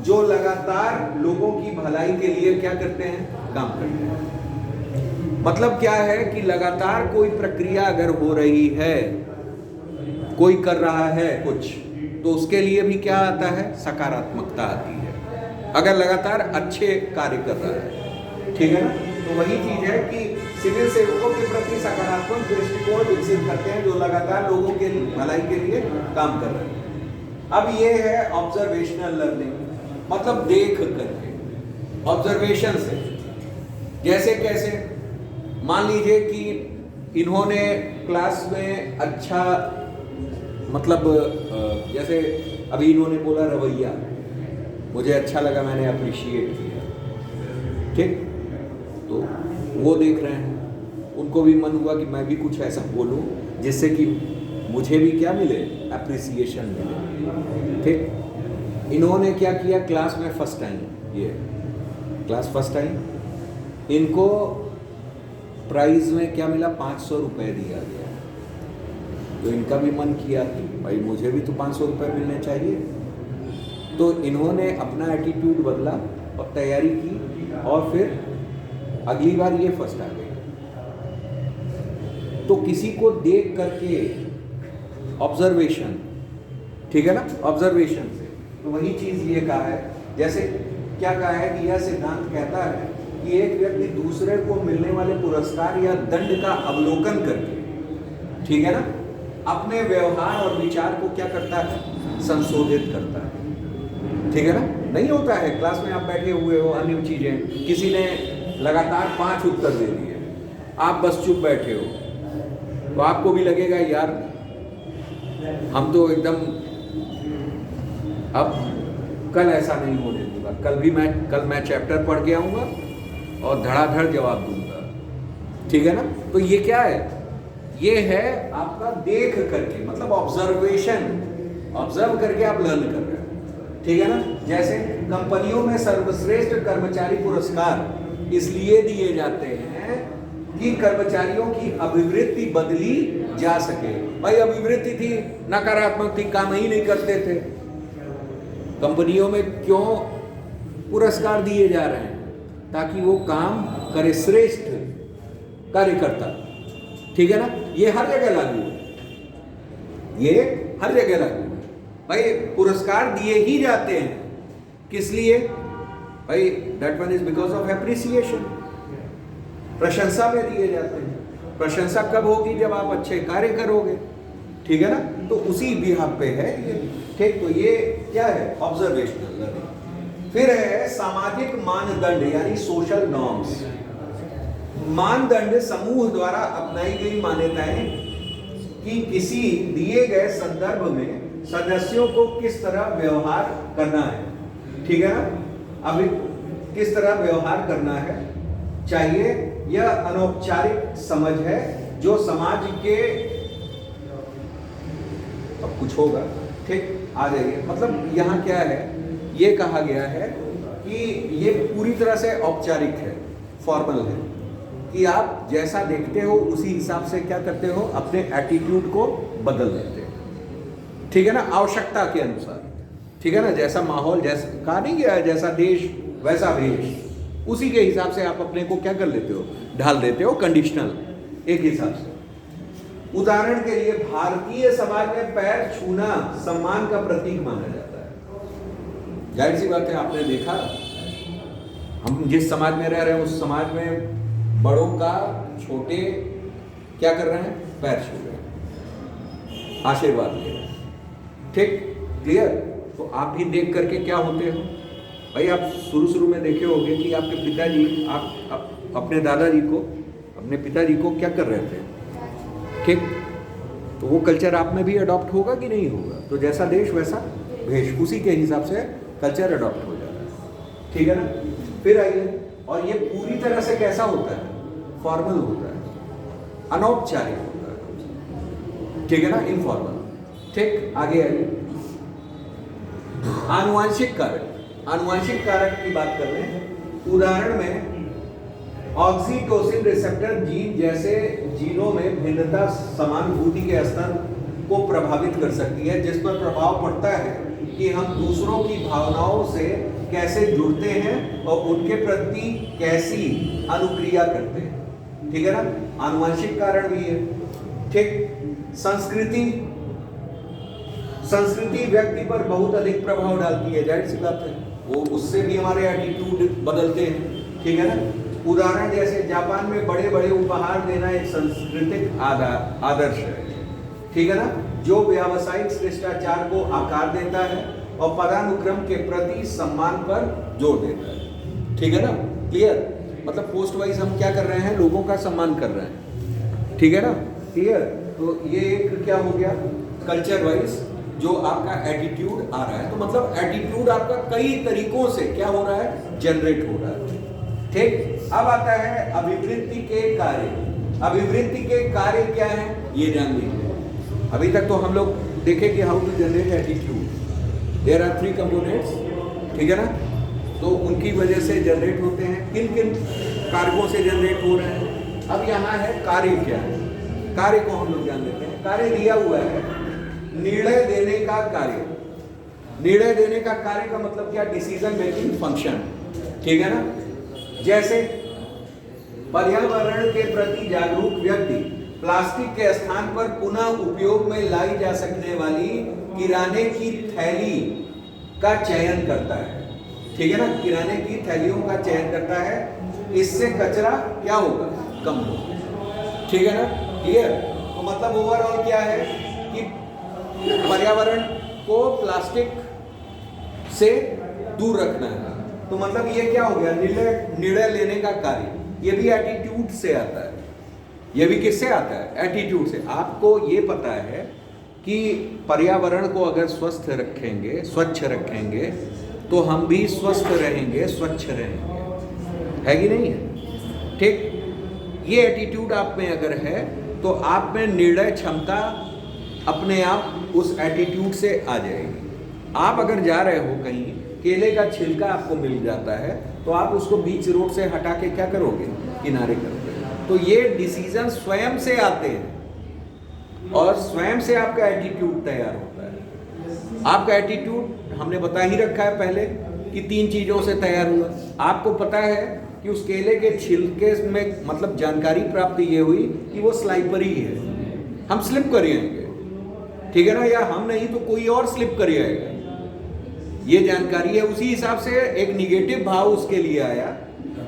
जो लगातार लोगों की भलाई के लिए क्या करते हैं, काम करते हैं। मतलब क्या है कि लगातार कोई प्रक्रिया अगर हो रही है, कोई कर रहा है कुछ, तो उसके लिए भी क्या आता है, सकारात्मकता आती है, अगर लगातार अच्छे कार्य कर रहा है, ठीक है ना। तो वही चीज है कि सिविल सेवकों के प्रति सकारात्मक दृष्टिकोण विकसित करते हैं जो लगातार लोगों के भलाई के लिए काम कर रहे हैं। अब ये है ऑब्जर्वेशनल लर्निंग, मतलब देख करके, ऑब्जर्वेशन से। जैसे कैसे, मान लीजिए कि इन्होंने क्लास में अच्छा, मतलब जैसे अभी इन्होंने बोला रवैया, मुझे अच्छा लगा, मैंने अप्रिशिएट किया, ठीक। तो वो देख रहे हैं, उनको भी मन हुआ कि मैं भी कुछ ऐसा बोलूं जिससे कि मुझे भी क्या मिले, अप्रिसिएशन मिले, ठीक। इन्होंने क्या किया, क्लास में फर्स्ट टाइम, ये क्लास फर्स्ट टाइम, इनको प्राइज में क्या मिला, 500 रुपये दिया गया। तो इनका भी मन किया कि भाई मुझे भी तो 500 रुपये मिलने चाहिए। तो इन्होंने अपना एटीट्यूड बदला और तैयारी की, और फिर अगली बार ये फर्स्ट आ गए। तो किसी को देख करके ऑब्जर्वेशन, ठीक है ना, ऑब्जर्वेशन से। तो वही चीज ये कहा है, जैसे क्या कहा है कि यह सिद्धांत कहता है कि एक व्यक्ति दूसरे को मिलने वाले पुरस्कार या दंड का अवलोकन करके, ठीक है ना, अपने व्यवहार और विचार को क्या करता है, संशोधित करता है, ठीक है ना। नहीं होता है क्लास में आप बैठे हुए हो, अन्य चीजें, किसी ने लगातार 5 उत्तर दे दिए, आप बस चुप बैठे हो, तो आपको भी लगेगा यार हम तो एकदम, अब कल ऐसा नहीं होने दूंगा, कल मैं चैप्टर पढ़ के आऊंगा और धड़ाधड़ जवाब दूंगा, ठीक है ना। तो ये क्या है, ये है आपका देख करके, मतलब ऑब्जर्वेशन, ऑब्जर्व करके आप लर्न कर रहे हो, ठीक है ना। जैसे कंपनियों में सर्वश्रेष्ठ कर्मचारी पुरस्कार इसलिए दिए जाते हैं कि कर्मचारियों की अभिवृत्ति बदली जा सके। भाई अभिवृत्ति थी, नकारात्मक थी, काम ही नहीं करते थे, कंपनियों में क्यों पुरस्कार दिए जा रहे हैं, ताकि वो काम करे, श्रेष्ठ कार्यकर्ता, ठीक है ना। ये हर जगह लागू है, ये हर जगह लागू है। भाई पुरस्कार दिए ही जाते हैं, किस लिए भाई, that one is because of appreciation, प्रशंसा में दिए जाते हैं। प्रशंसा कब होगी, जब आप अच्छे कार्य करोगे, ठीक है ना। तो उसी बिहाफ पे है ये, ठीक। तो ये क्या है, ऑब्जर्वेशनल लर्निंग। फिर है सामाजिक मानदंड, यानी सोशल नॉर्म्स। मानदंड समूह द्वारा अपनाई गई मान्यताएं कि किसी दिए गए संदर्भ में सदस्यों को किस तरह व्यवहार करना है, ठीक है ना। अभी किस तरह व्यवहार करना है चाहिए, यह अनौपचारिक समझ है जो समाज के, अब कुछ होगा, ठीक, आ जाइए। मतलब यहाँ क्या है, ये कहा गया है कि ये पूरी तरह से औपचारिक है, फॉर्मल है, कि आप जैसा देखते हो उसी हिसाब से क्या करते हो, अपने एटीट्यूड को बदल देते हो, ठीक है ना, आवश्यकता के अनुसार, ठीक है ना। जैसा माहौल, जैसा कहा नहीं गया है, जैसा देश वैसा भेष, उसी के हिसाब से आप अपने को क्या कर लेते हो, ढाल देते हो, कंडीशनल एक हिसाब से। उदाहरण के लिए भारतीय समाज में पैर छूना सम्मान का प्रतीक माना जाता है। जाहिर सी बात है, आपने देखा, हम जिस समाज में रह रहे हैं उस समाज में बड़ों का छोटे क्या कर रहे हैं, पैर छू रहे हैं, आशीर्वाद ले रहे हैं, ठीक, क्लियर। तो आप भी देख करके क्या होते हो भाई, आप शुरू में देखे होंगे कि आपके पिताजी, आप अपने दादाजी को, अपने पिताजी को क्या कर रहे थे, ठीक। तो वो कल्चर आप में भी अडॉप्ट होगा कि नहीं होगा। तो जैसा देश वैसा भेष, उसी के हिसाब से कल्चर अडॉप्ट हो जाता है, ठीक है ना। फिर आइए, और ये पूरी तरह से कैसा होता है, फॉर्मल होता है, अनौपचारिक होता है, ठीक है ना, इनफॉर्मल, ठीक। आगे आइए, आनुवांशिक कारक। आनुवांशिक कारक की बात कर रहे हैं। उदाहरण में ऑक्सीटोसिन रिसेप्टर जीन जैसे जीनों में भिन्नता समानुभूति के स्तर को प्रभावित कर सकती है, जिस पर प्रभाव पड़ता है कि हम दूसरों की भावनाओं से कैसे जुड़ते हैं और उनके प्रति कैसी अनुक्रिया करते हैं, ठीक है ना। आनुवांशिक कारण भी है, ठीक। संस्कृति, संस्कृति व्यक्ति पर बहुत अधिक प्रभाव डालती है, जाहिर सी बात है, वो उससे भी हमारे एटीट्यूड बदलते हैं, ठीक है ना। उदाहरण जैसे जापान में बड़े बड़े उपहार देना एक सांस्कृतिक आदर्श है, ठीक है ना, जो व्यावसायिक शिष्टाचार को आकार देता है और पदानुक्रम के प्रति सम्मान पर जोर देता है, ठीक है ना, क्लियर। मतलब पोस्ट वाइज हम क्या कर रहे हैं, लोगों का सम्मान कर रहे हैं, ठीक है ना, क्लियर। तो ये एक क्या हो गया, कल्चर वाइज जो आपका एटीट्यूड आ रहा है। तो मतलब एटीट्यूड आपका कई तरीकों से क्या हो रहा है, जनरेट हो रहा है, ठीक। अब आता है अभिवृत्ति के कार्य। अभिवृत्ति के कार्य क्या है, ये जान लीजिए। अभी तक तो हम लोग देखे कि how to generate attitude, there are 3 components, ठीक है ना। तो उनकी वजह से जनरेट होते हैं, किन किन कारकों से जनरेट हो रहे हैं। अब यहाँ है कार्य क्या है, कार्य को हम लोग जान लेते हैं। कार्य दिया हुआ है निर्णय देने का कार्य। निर्णय देने का कार्य का मतलब क्या, डिसीजन मेकिंग फंक्शन, ठीक है ना। जैसे पर्यावरण के प्रति जागरूक व्यक्ति प्लास्टिक के स्थान पर पुनः उपयोग में लाई जा सकने वाली किराने की थैली का चयन करता है, ठीक है ना, किराने की थैलियों का चयन करता है, इससे कचरा क्या होगा, कम होगा, ठीक है ना, क्लियर। तो मतलब ओवरऑल क्या है कि पर्यावरण को प्लास्टिक से दूर रखना है। तो मतलब ये क्या हो गया, निर्णय लेने का कार्य। ये भी एटीट्यूड से आता है, ये भी किससे आता है, एटीट्यूड से। आपको ये पता है कि पर्यावरण को अगर स्वस्थ रखेंगे, स्वच्छ रखेंगे, तो हम भी स्वस्थ रहेंगे, स्वच्छ रहेंगे, है कि नहीं है, ठीक। ये एटीट्यूड आप में अगर है तो आप में निर्णय क्षमता अपने आप उस एटीट्यूड से आ जाएगी। आप अगर जा रहे हो कहीं, केले का छिलका आपको मिल जाता है, तो आप उसको बीच रोड से हटा के क्या करोगे, किनारे करोगे। तो ये डिसीजन स्वयं से आते हैं और स्वयं से आपका एटीट्यूड तैयार होता है। आपका एटीट्यूड हमने बता ही रखा है पहले कि 3 चीजों से तैयार हुआ। आपको पता है कि उस केले के छिलके में मतलब जानकारी प्राप्त ये हुई कि वो स्लाइपरी है, हम स्लिप कर जाएंगे, ठीक है ना, या हम नहीं तो कोई और स्लिप कर जाएगा, ये जानकारी है। उसी हिसाब से एक निगेटिव भाव उसके लिए आया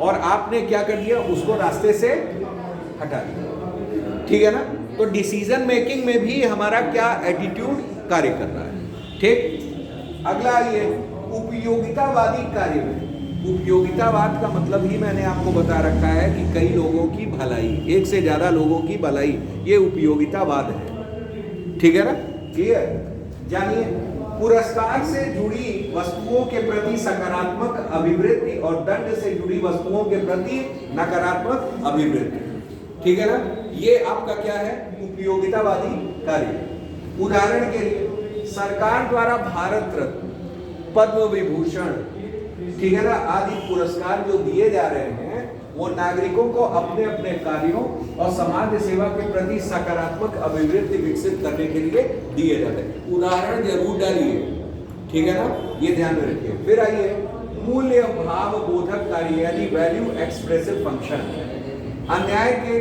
और आपने क्या कर दिया, उसको रास्ते से हटा दिया, ठीक है ना। तो डिसीजन मेकिंग में भी हमारा क्या एटीट्यूड कार्य कर रहा है, ठीक। अगला ये उपयोगितावादी कार्य में। उपयोगितावाद का मतलब ही मैंने आपको बता रखा है कि कई लोगों की भलाई, एक से ज्यादा लोगों की भलाई, ये उपयोगितावाद है, ठीक है ना, क्लियर। जानिए, पुरस्कार से जुड़ी वस्तुओं के प्रति सकारात्मक अभिवृत्ति और दंड से जुड़ी वस्तुओं के प्रति नकारात्मक अभिवृत्ति, ठीक है ना। ये आपका क्या है, उपयोगितावादी कार्य। उदाहरण के लिए सरकार द्वारा भारत रत्न, पद्म विभूषण, ठीक है ना, आदि पुरस्कार जो दिए जा रहे हैं, वो नागरिकों को अपने अपने कार्यों और समाज सेवा के प्रति सकारात्मक अभिवृत्ति विकसित करने के लिए दिए जाते हैं। उदाहरण जरूर डालिए, ठीक है ना, ये ध्यान में रखिए। फिर आइए मूल्य भाव बोधक कार्य यानी वैल्यू एक्सप्रेसिव फंक्शन। अन्याय के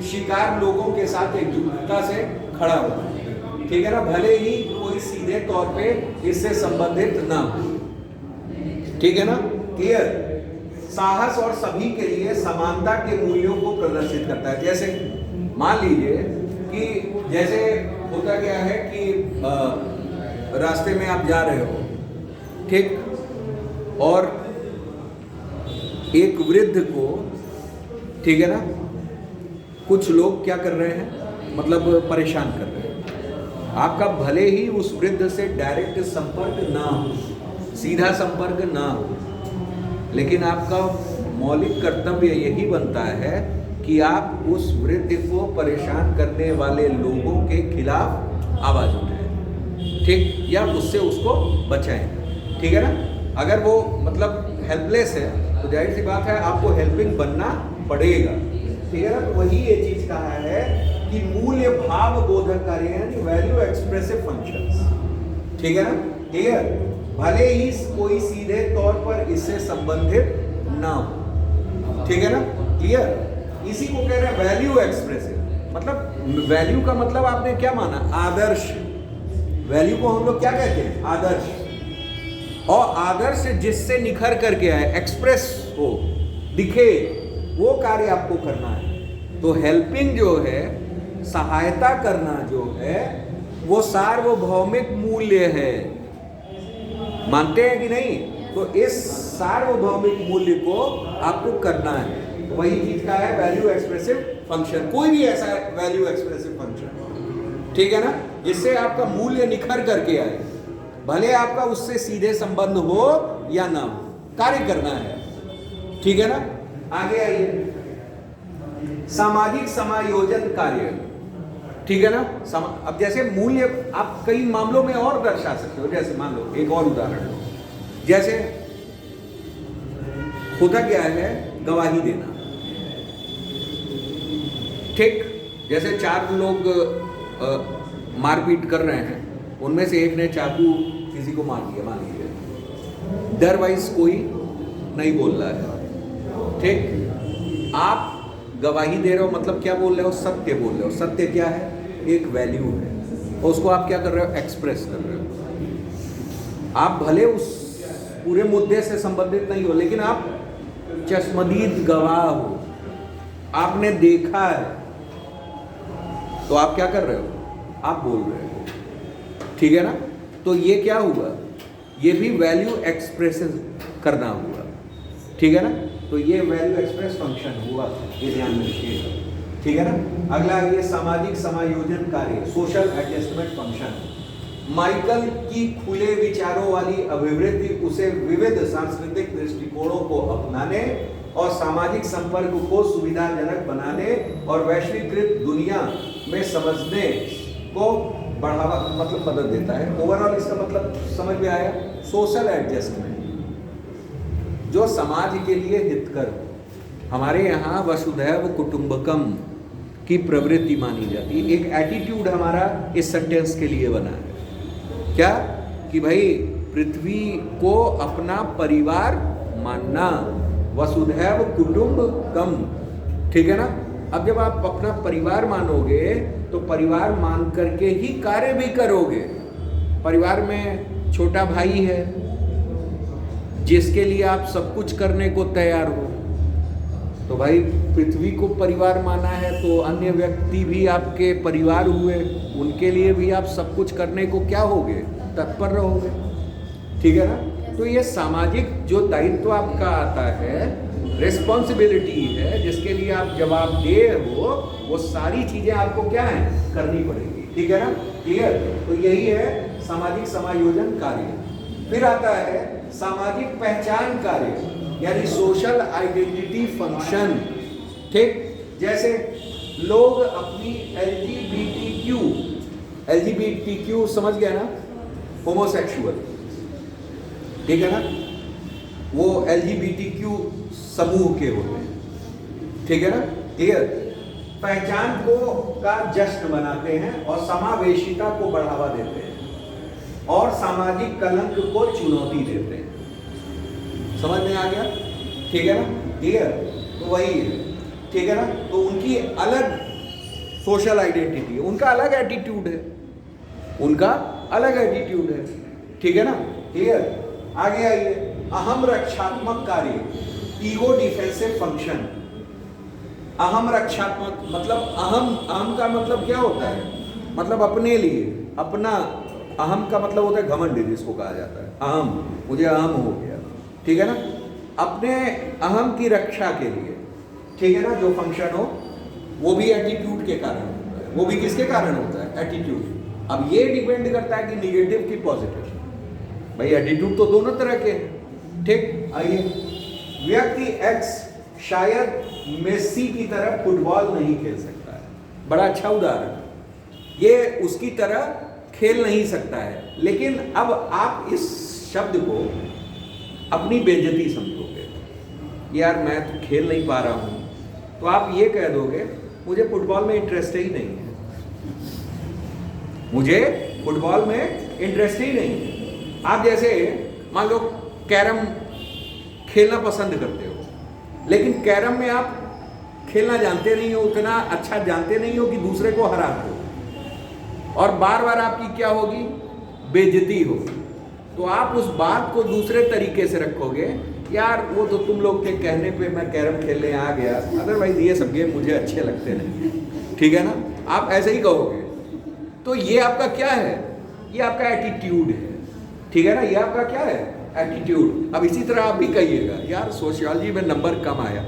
शिकार लोगों के साथ एकजुटता से खड़ा होता है, ठीक है ना, भले ही कोई सीधे तौर पे इससे संबंधित ना हो, ठीक है ना, क्लियर। साहस और सभी के लिए समानता के मूल्यों को प्रदर्शित करता है। जैसे मान लीजिए कि जैसे होता क्या है कि रास्ते में आप जा रहे हो, ठीक, और एक वृद्ध को, ठीक है ना, कुछ लोग क्या कर रहे हैं, मतलब परेशान कर रहे हैं। आपका भले ही उस वृद्ध से डायरेक्ट संपर्क ना हो, सीधा संपर्क ना हो, लेकिन आपका मौलिक कर्तव्य यही बनता है कि आप उस वृद्ध को परेशान करने वाले लोगों के खिलाफ आवाज उठाएं, ठीक, या उससे उसको बचाएं, ठीक है ना। अगर वो मतलब हेल्पलेस है तो जाहिर सी बात है आपको हेल्पिंग बनना पड़ेगा, ठीक है ना। तो वही ये चीज कहा है कि मूल्य भाव बोधक कार्य यानी वैल्यू एक्सप्रेसिव फंक्शंस, ठीक है ना, क्लियर। भले ही कोई सीधे तौर पर इससे संबंधित ना हो, ठीक है ना, क्लियर। इसी को कह रहे हैं वैल्यू एक्सप्रेसिव। मतलब वैल्यू का मतलब आपने क्या माना, आदर्श, वैल्यू को हम लोग क्या कहते हैं? आदर्श। और आदर्श जिससे निखर करके आए, एक्सप्रेस हो, दिखे, वो कार्य आपको करना है। तो हेल्पिंग जो है, सहायता करना जो है, वो सार्वभौमिक मूल्य है। मानते हैं कि नहीं? तो इस सार्वभौमिक मूल्य को आपको करना है। तो वही चीज का है वैल्यू एक्सप्रेसिव फंक्शन। कोई भी ऐसा वैल्यू एक्सप्रेसिव फंक्शन, ठीक है ना, जिससे आपका मूल्य निखर करके आए, भले आपका उससे सीधे संबंध हो या ना हो, कार्य करना है। ठीक है ना? आगे आइए, सामाजिक समायोजन कार्य। ठीक है ना? अब जैसे मूल्य आप कई मामलों में और दर्शा सकते हो। जैसे मान लो एक और उदाहरण लो, जैसे होता क्या है, गवाही देना। ठीक, जैसे 4 लोग मारपीट कर रहे हैं, उनमें से एक ने चाकू किसी को मार दिया, मान लीजिए, अदरवाइज कोई नहीं बोल रहा है। ठीक, आप गवाही दे रहे हो, मतलब क्या बोल रहे हो? सत्य बोल रहे हो। सत्य क्या है? एक वैल्यू है, और उसको आप क्या कर रहे हो? एक्सप्रेस कर रहे हो। आप भले उस पूरे मुद्दे से संबंधित नहीं हो, लेकिन आप चश्मदीद गवाह हो, आपने देखा है, तो आप क्या कर रहे हो? आप बोल रहे हो। ठीक है ना? तो ये क्या हुआ? ये भी वैल्यू एक्सप्रेस करना हुआ। ठीक है ना? तो ये वैल्यू एक्सप्रेस फंक्शन हुआ, ये ध्यान में रखिएगा। ठीक है ना? अगला ये सामाजिक समायोजन कार्य, सोशल एडजस्टमेंट फंक्शन। माइकल की खुले विचारों वाली अभिवृत्ति उसे विविध सांस्कृतिक दृष्टिकोणों को अपनाने और सामाजिक संपर्क को सुविधाजनक बनाने और वैश्वीकृत दुनिया में समझने को बढ़ावा, मतलब मदद देता है। ओवरऑल इसका मतलब समझ में आया? सोशल एडजस्टमेंट जो समाज के लिए हितकर हो। हमारे यहाँ वसुधैव कुटुंबकम की प्रवृत्ति मानी जाती है। एक एटीट्यूड हमारा इस सेंटेंस के लिए बना है, क्या? कि भाई पृथ्वी को अपना परिवार मानना, वसुधैव कुटुंबकम। ठीक है ना? अब जब आप अपना परिवार मानोगे तो परिवार मान करके ही कार्य भी करोगे। परिवार में छोटा भाई है जिसके लिए आप सब कुछ करने को तैयार हो, तो भाई पृथ्वी को परिवार माना है, तो अन्य व्यक्ति भी आपके परिवार हुए, उनके लिए भी आप सब कुछ करने को क्या होगे? तत्पर रहोगे। ठीक है ना? तो ये सामाजिक जो दायित्व आपका आता है, रिस्पॉन्सिबिलिटी है, जिसके लिए आप जवाबदेह हो, वो सारी चीजें आपको क्या है? करनी पड़ेगी। ठीक है ना? क्लियर? तो यही है सामाजिक समायोजन कार्य। फिर आता है सामाजिक पहचान कार्य, यानी सोशल आइडेंटिटी फंक्शन। ठीक, जैसे लोग अपनी एलजीबीटीक्यू समझ गया ना, होमोसेक्सुअल, ठीक है ना, वो एलजीबीटीक्यू समूह के होते हैं। ठीक है ना? क्लियर? पहचान को का जश्न मनाते हैं और समावेशिता को बढ़ावा देते हैं और सामाजिक कलंक को चुनौती देते हैं। समझ में आ गया? ठीक है ना? क्लियर? तो वही है। ठीक है ना? तो उनकी अलग सोशल आइडेंटिटी है, उनका अलग एटीट्यूड है, उनका अलग एटीट्यूड है। ठीक है ना? क्लियर? आगे आइए, अहम रक्षात्मक कार्य, ईगो डिफेंसिव फंक्शन। अहम रक्षात्मक मतलब अहम का मतलब क्या होता है? मतलब अपने लिए, अपना। अहम का मतलब होता है घमंड, जिसको कहा जाता है अहम, मुझे अहम हो गया। ठीक है ना? अपने अहम की रक्षा के लिए, ठीक है ना, जो फंक्शन हो, वो भी एटीट्यूड के कारण होता है। वो भी किसके कारण होता है? एटीट्यूड। अब ये डिपेंड करता है कि निगेटिव की पॉजिटिव। भाई एटीट्यूड तो दोनों तरह के हैं। ठीक, आइए, व्यक्ति एक्स शायद मेसी की तरह फुटबॉल नहीं खेल सकता है। बड़ा अच्छा उदाहरण। ये उसकी तरह खेल नहीं सकता है, लेकिन अब आप इस शब्द को अपनी बेइज्जती समझोगे, यार मैं तो खेल नहीं पा रहा हूं, तो आप ये कह दोगे मुझे फुटबॉल में इंटरेस्ट ही नहीं है, मुझे फुटबॉल में इंटरेस्ट ही नहीं है। आप जैसे मान लो कैरम खेलना पसंद करते हो, लेकिन कैरम में आप खेलना जानते नहीं हो, उतना अच्छा जानते नहीं हो कि दूसरे को हरा दो, और बार बार आपकी क्या होगी? बेइज्जती हो, तो आप उस बात को दूसरे तरीके से रखोगे, यार वो तो तुम लोग के कहने पे मैं कैरम खेलने आ गया, अदरवाइज ये सब गेम मुझे अच्छे लगते नहीं, ठीक है ना, आप ऐसे ही कहोगे। तो ये आपका क्या है, ये आपका एटीट्यूड है, ठीक है ना, ये आपका क्या है, एटीट्यूड। अब इसी तरह आप भी कहिएगा, यार सोशियोलॉजी में नंबर कम आया,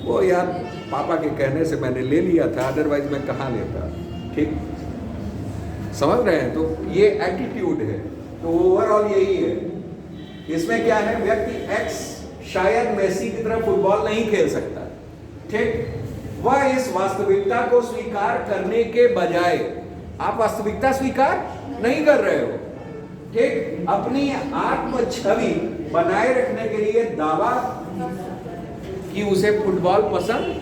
वो यार पापा के कहने से मैंने ले लिया था, अदरवाइज मैं कहाँ लेता, ठीक, समझ रहे हैं। तो ये एटीट्यूड है, तो ओवरऑल यही है। इसमें क्या है, व्यक्ति एक्स शायद मेसी की तरह फुटबॉल नहीं खेल सकता, ठीक, वह इस वास्तविकता को स्वीकार करने के बजाय, आप वास्तविकता स्वीकार नहीं कर रहे हो, ठीक, अपनी आत्म छवि बनाए रखने के लिए दावा कि उसे फुटबॉल पसंद